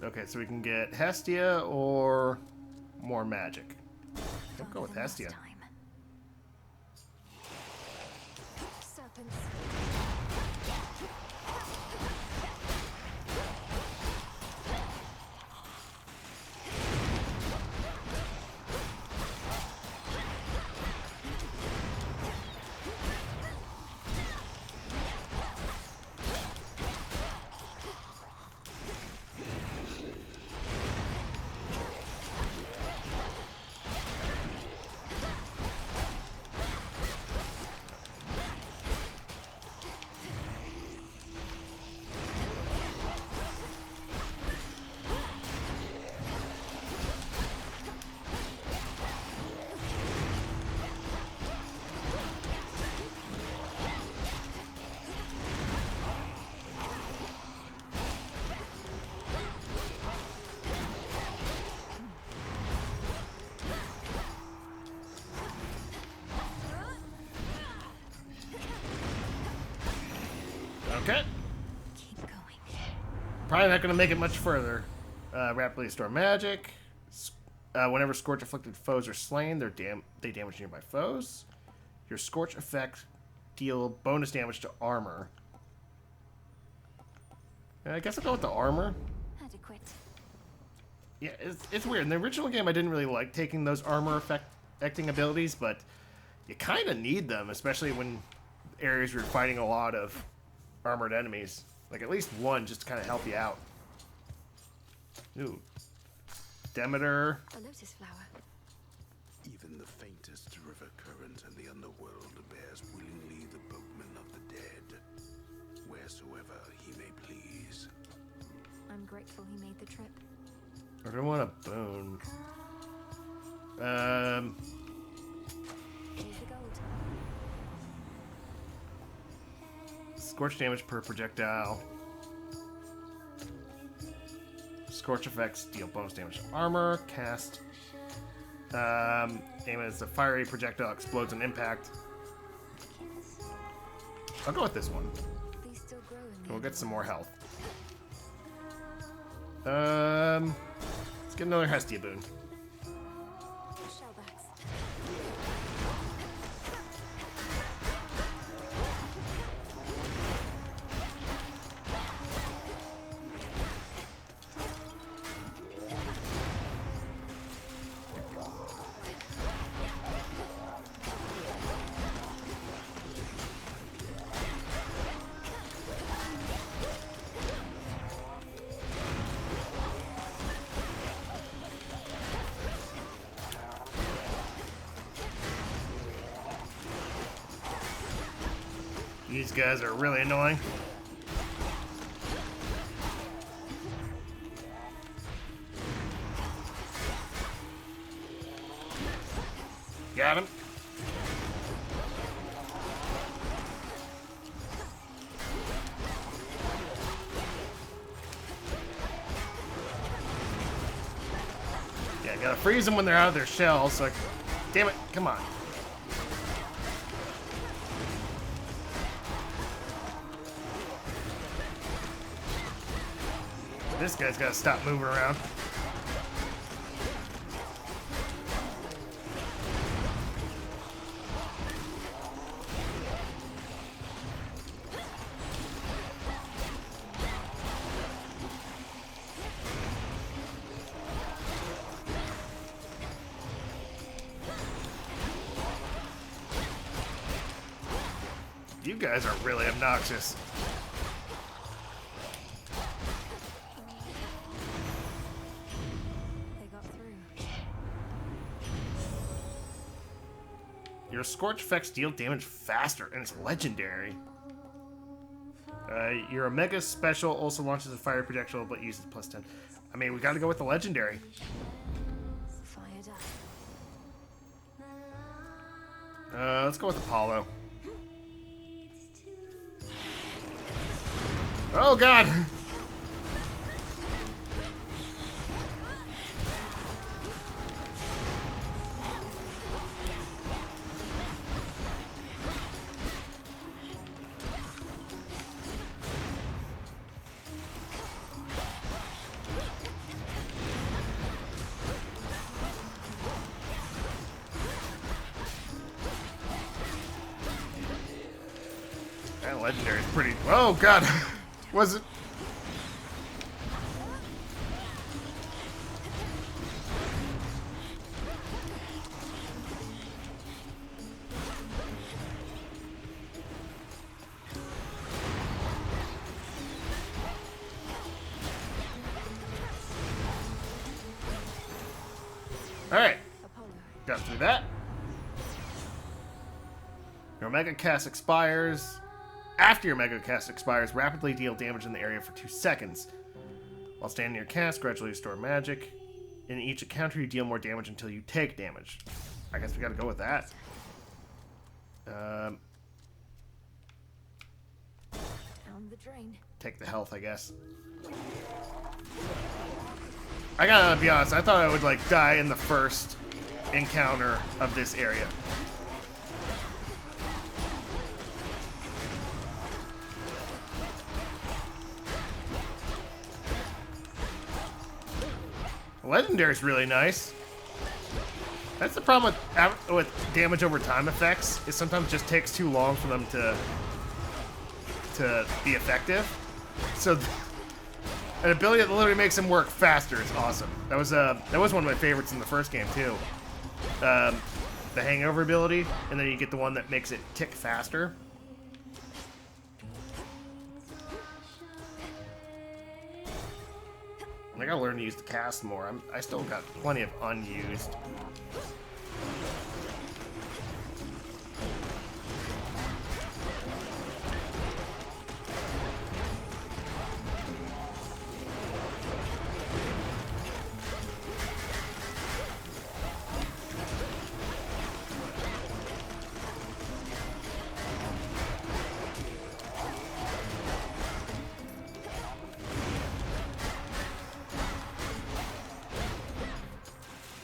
Okay, so we can get Hestia or more magic. I'll go with Hestia. Serpents. Okay. Keep going. Probably not going to make it much further. Rapidly restore magic. Whenever Scorch afflicted foes are slain, they damage nearby foes. Your Scorch effect deal bonus damage to armor. I guess I'll go with the armor. Adequate. Yeah, it's weird. In the original game, I didn't really like taking those armor affecting abilities, but you kind of need them, especially when areas where you're fighting a lot of armored enemies. Like at least one just to kind of help you out. Ooh. Demeter. A lotus flower. Even the faintest river current in the underworld bears willingly the boatman of the dead, wheresoever he may please. I'm grateful he made the trip. I don't want a boon. Here's the gold. Scorch damage per projectile. Scorch effects deal bonus damage to armor. Cast. Aim as a fiery projectile explodes on impact. I'll go with this one. These still grow in the We'll get some more health. underworld. Let's get another Hestia boon. Shellbacks. These guys are really annoying. Got him. Yeah, Yeah, gotta freeze them when they're out of their shell, so damn it, come on. This guy's gotta stop moving around. You guys are really obnoxious. They got through. Your scorch effects deal damage faster, and it's legendary. Your Omega special also launches a fire projectile, but uses +10. I mean, we gotta go with the legendary. Fired up. Let's go with Apollo. Oh god! That legendary is pretty. Oh god! Was it? Alright. Got through that. Your Omega cast expires. After your Mega cast expires, rapidly deal damage in the area for 2 seconds. While standing near cast, gradually restore magic. In each encounter, you deal more damage until you take damage. I guess we gotta go with that. Down the drain. Take the health, I guess. I gotta be honest, I thought I would like die in the first encounter of this area. Legendary is really nice. That's the problem with damage over time effects. It sometimes just takes too long for them to be effective. So an ability that literally makes them work faster is awesome. That was one of my favorites in the first game too. The hangover ability, and then you get the one that makes it tick faster. I gotta learn to use the cast more. I still got plenty of unused.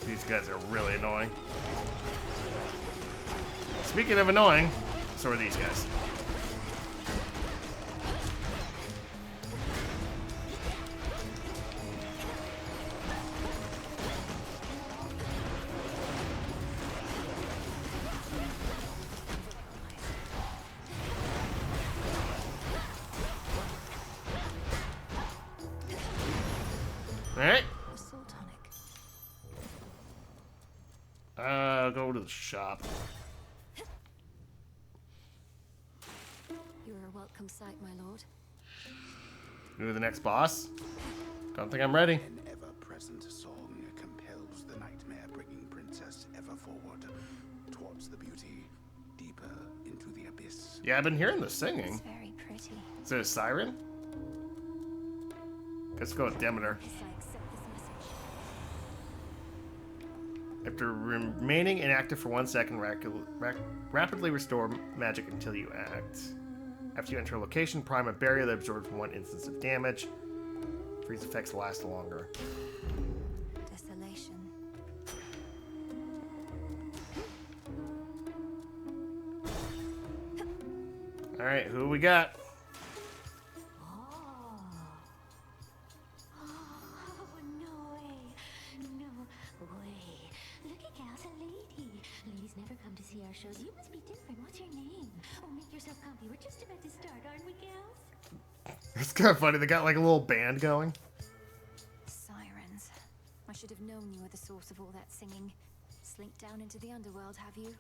These guys are really annoying. Speaking of annoying, so are these guys. Alright. Go to the shop. You're a welcome sight, my lord. Go to the next boss. Don't think I'm ready. An ever-present song compels the nightmare-bringing princess ever forward, towards the beauty, deeper into the abyss. Yeah, I've been hearing the singing. It's very pretty. Is it a siren? Let's go with Demeter. Yes, I accept this message. After remaining inactive for 1 second, rapidly restore magic until you act. After you enter a location, prime a barrier that absorbs 1 instance of damage. Freeze effects last longer. Desolation. Alright, who we got? No way. No way. Look at Gal's a lady. Ladies never come to see our shows. You must be different. What's your name? Oh, make yourself comfy. We're just about to start, aren't we, gals? It's kind of funny. They got like a little band going. Sirens. I should have known you were the source of all that singing. Slinked down into the underworld, have you?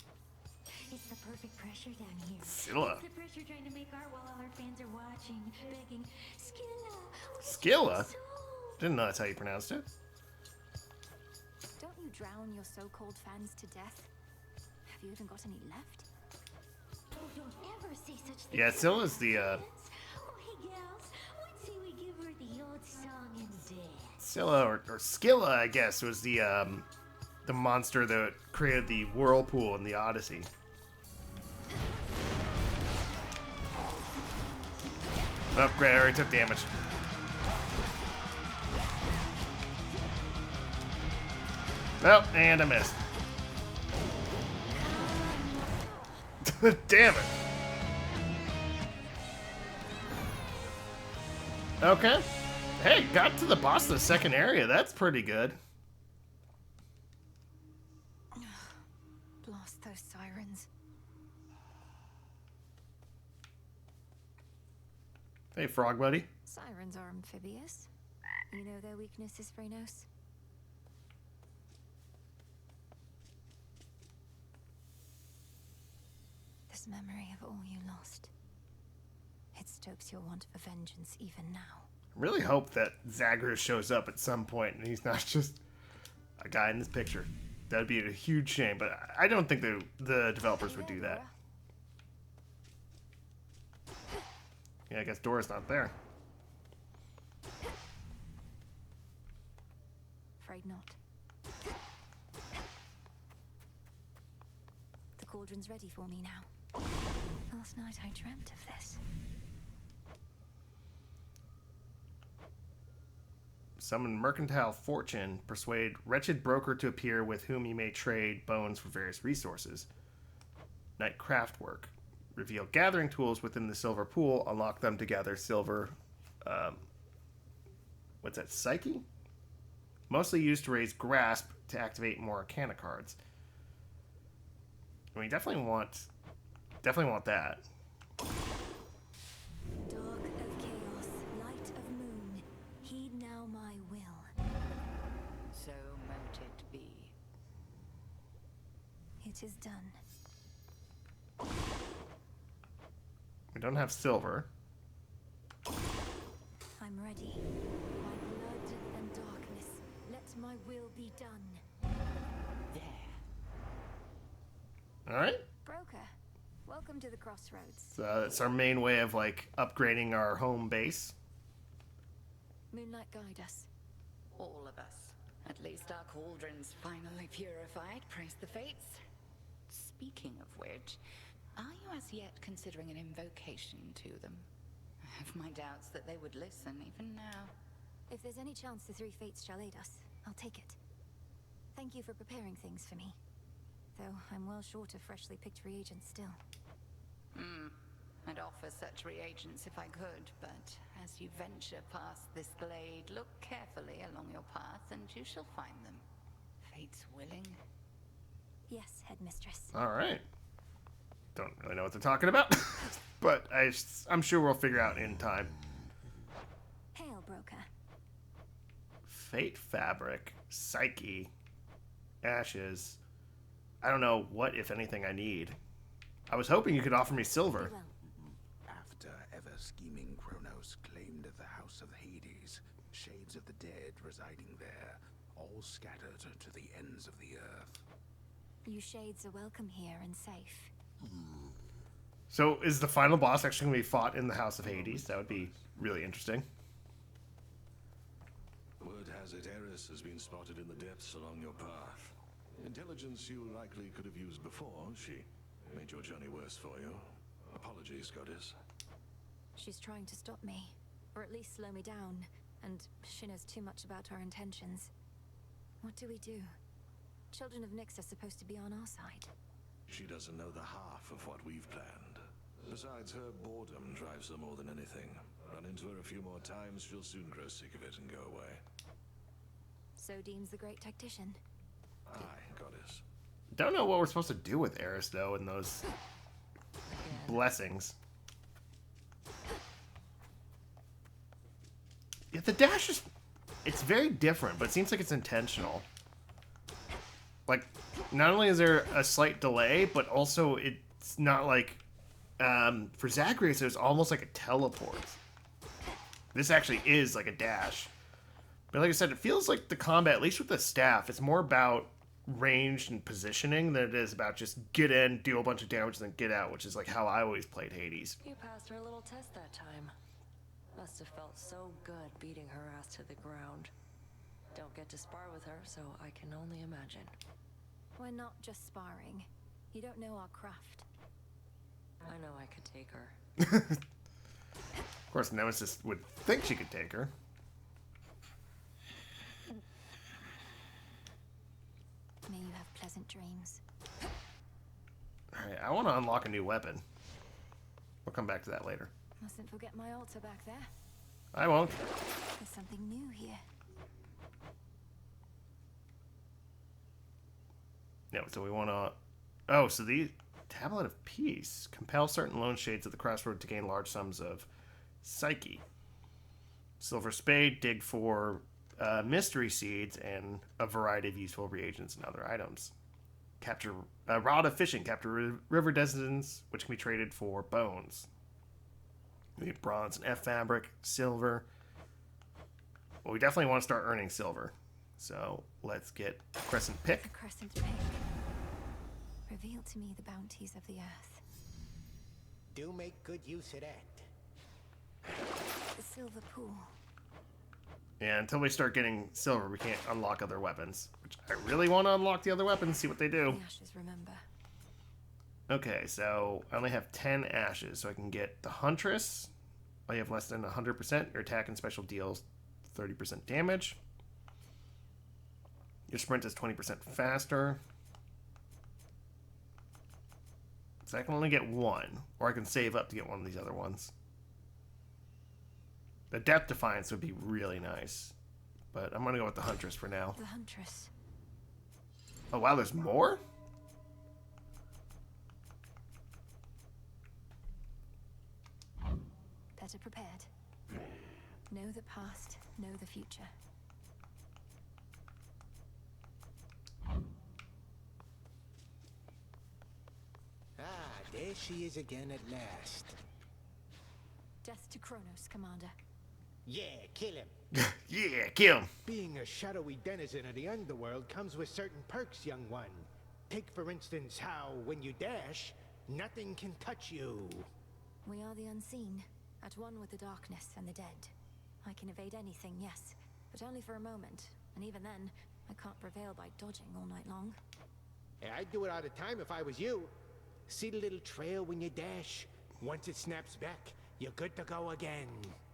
It's the perfect pressure down here. Scylla. It's the pressure trying to make art while all our fans are watching, begging. Scylla. Scylla? Didn't know that's how you pronounced it. Don't you drown your so-called fans to death? Have you even got any left? Oh, don't ever say such things. Yeah, Scylla's the Oh, hey, gals. Let's say we give her the old song and dance. Scylla or Scylla, I guess, was the monster that created the whirlpool in the Odyssey. Oh, great, I already took damage. Oh, and I missed. Damn it. Okay. Hey, got to the boss of the second area. That's pretty good. Blast those sirens. Hey, frog buddy. Sirens are amphibious. You know their weaknesses, Phrenos? This memory of all you lost. It stokes your want for vengeance even now. I really hope that Zagreus shows up at some point and he's not just a guy in this picture. That'd be a huge shame, but I don't think the developers would do that. Yeah, I guess Dora's not there. Afraid not. The cauldron's ready for me now. Last night I dreamt of this. Summon mercantile fortune. Persuade wretched broker to appear with whom you may trade bones for various resources. Night craftwork. Reveal gathering tools within the silver pool. Unlock them to gather silver. What's that? Psyche? Mostly used to raise grasp to activate more Arcana cards. I mean, definitely want that. Dark of chaos, light of moon, heed now my will. So mote it be. It is done. We don't have silver. I'm ready. My blood and darkness, let my will be done. There. Alright. Broker, welcome to the crossroads. So that's our main way of, like, upgrading our home base. Moonlight guide us. All of us. At least our cauldron's finally purified, praise the fates. Speaking of which, are you as yet considering an invocation to them? I have my doubts that they would listen even now. If there's any chance the three fates shall aid us, I'll take it. Thank you for preparing things for me. Though I'm well short of freshly picked reagents still. I'd offer such reagents if I could, but as you venture past this glade, look carefully along your path and you shall find them. Fate's willing. Yes, headmistress. Alright. Don't really know what they're talking about, but I'm sure we'll figure out in time. Hail, broker. Fate fabric, psyche, ashes. I don't know what, if anything, I need. I was hoping you could offer me silver. After ever-scheming Kronos claimed the House of Hades, shades of the dead residing there, all scattered to the ends of the earth. You shades are welcome here and safe. So is the final boss actually going to be fought in the House of Hades? That would be really interesting. Word has it Eris has been spotted in the depths along your path. Intelligence you likely could have used before. She made your journey worse for you. Apologies, Goddess. She's trying to stop me, or at least slow me down, and she knows too much about our intentions. What do we do? Children of Nyx are supposed to be on our side. She doesn't know the half of what we've planned. Besides, her boredom drives her more than anything. Run into her a few more times, she'll soon grow sick of it and go away. So deems the great tactician. Aye, goddess. Don't know what we're supposed to do with Eris, though, in those blessings. Yeah, the dash is... It's very different, but it seems like it's intentional. Like, not only is there a slight delay, but also it's not like... for Zagreus, it was almost like a teleport. This actually is like a dash. But like I said, it feels like the combat, at least with the staff, it's more about range and positioning than it is about just get in, do a bunch of damage, and then get out, which is like how I always played Hades. You passed her little test that time. Must have felt so good beating her ass to the ground. Don't get to spar with her, so I can only imagine. We're not just sparring. You don't know our craft. I know I could take her. Of course, Nemesis would think she could take her. May you have pleasant dreams. Alright, I want to unlock a new weapon. We'll come back to that later. Mustn't forget my altar back there. I won't. There's something new here. No, so we want to... Oh, so the Tablet of Peace. Compel certain lone shades at the crossroad to gain large sums of Psyche. Silver Spade, dig for mystery seeds and a variety of useful reagents and other items. Capture Rod of Fishing. Capture river denizens, which can be traded for bones. We need bronze and F fabric, silver. Well, we definitely want to start earning silver. So let's get Crescent Pick. The crescent pick. Reveal to me the bounties of the earth. Do make good use of that. The silver pool. And until we start getting silver, we can't unlock other weapons. Which I really want to unlock the other weapons, see what they do. The ashes, remember. Okay, so I only have 10 ashes, so I can get the Huntress. While you have less than 100%, your attack and special deals 30% damage. Your sprint is 20% faster. So I can only get one, or I can save up to get one of these other ones. The Depth Defiance would be really nice, but I'm going to go with the Huntress for now. The Huntress. Oh wow, there's more? Better prepared. Know the past, know the future. Ah, there she is again at last. Death to Kronos, Commander. Yeah, kill him. Yeah, kill him. Being a shadowy denizen of the underworld comes with certain perks, young one. Take, for instance, how, when you dash, nothing can touch you. We are the unseen, at one with the darkness and the dead. I can evade anything, yes, but only for a moment. And even then, I can't prevail by dodging all night long. Yeah, I'd do it all the time if I was you. See the little trail when you dash? Once it snaps back, you're good to go again.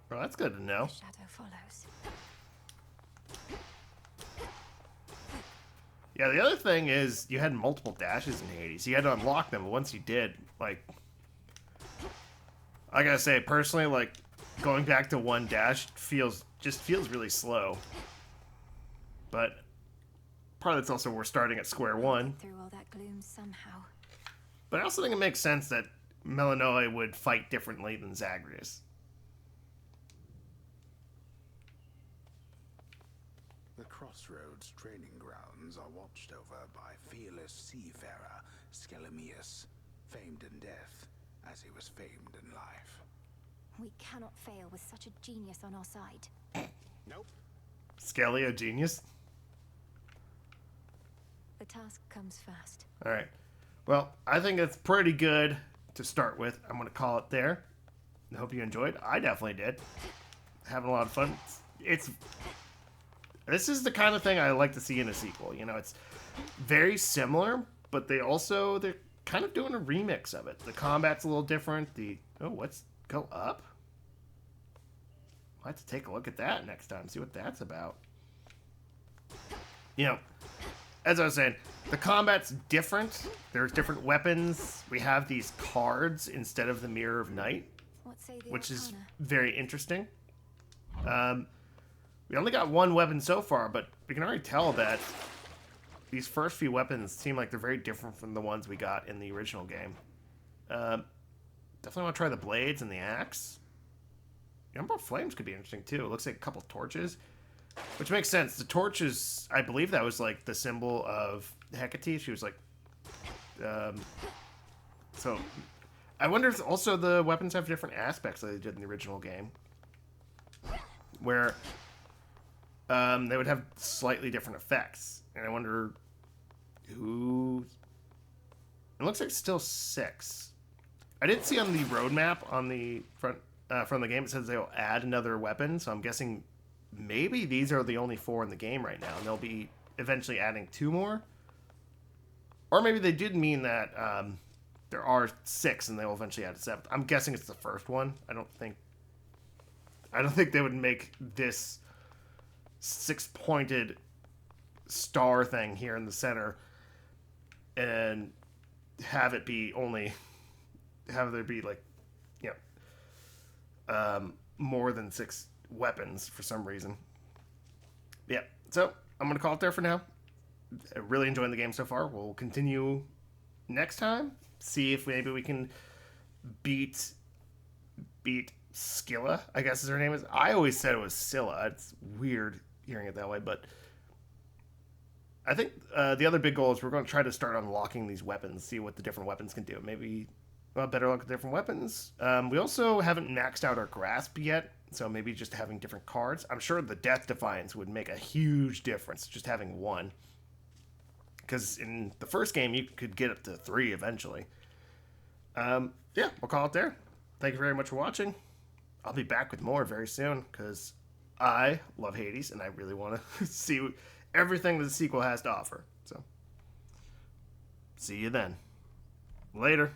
Well, that's good to know. The shadow follows. Yeah, the other thing is you had multiple dashes in Hades. You had to unlock them, but once you did, like... I gotta say, personally, like, going back to one dash feels really slow. But part of it's also we're starting at square one. Through all that gloom somehow. But I also think it makes sense that Melinoe would fight differently than Zagreus. The Crossroads training grounds are watched over by fearless seafarer Skelemius, famed in death as he was famed in life. We cannot fail with such a genius on our side. Nope. Skelly, a genius? The task comes first. Alright. Well, I think it's pretty good to start with. I'm going to call it there. I hope you enjoyed. I definitely did. Having a lot of fun. This is the kind of thing I like to see in a sequel. You know, it's very similar, but they're kind of doing a remix of it. The combat's a little different. Go up? I'll have to take a look at that next time, see what that's about. You know, as I was saying, the combat's different. There's different weapons. We have these cards instead of the Mirror of Night, which is very interesting. We only got one weapon so far, but we can already tell that these first few weapons seem like they're very different from the ones we got in the original game. Definitely want to try the blades and the axe. The Umber Flames could be interesting too. It looks like a couple torches, which makes sense. The torches, I believe that was like the symbol of Hecate. She was like, so I wonder if also the weapons have different aspects like they did in the original game, where they would have slightly different effects. And I wonder who... It looks like still 6. I did see on the roadmap on the front from the game, it says they'll add another weapon, so I'm guessing maybe these are the only 4 in the game right now, and they'll be eventually adding 2 more. Or maybe they did mean that there are 6 and they will eventually add a 7th. I'm guessing it's the first one. I don't think they would make this 6-pointed star thing here in the center and have there be like, you know, more than 6 weapons for some reason. Yeah, so I'm gonna call it there for now. Really enjoying the game so far. We'll continue next time. See if maybe we can beat Scylla, I guess is her name is. I always said it was Scylla. It's weird hearing it that way, but I think the other big goal is we're going to try to start unlocking these weapons, see what the different weapons can do. Maybe better luck with different weapons. We also haven't maxed out our grasp yet, so maybe just having different cards. I'm sure the Death Defiance would make a huge difference, just having one. Because in the first game, you could get up to 3 eventually. Yeah, we'll call it there. Thank you very much for watching. I'll be back with more very soon, because I love Hades, and I really want to see everything that the sequel has to offer. So, see you then. Later.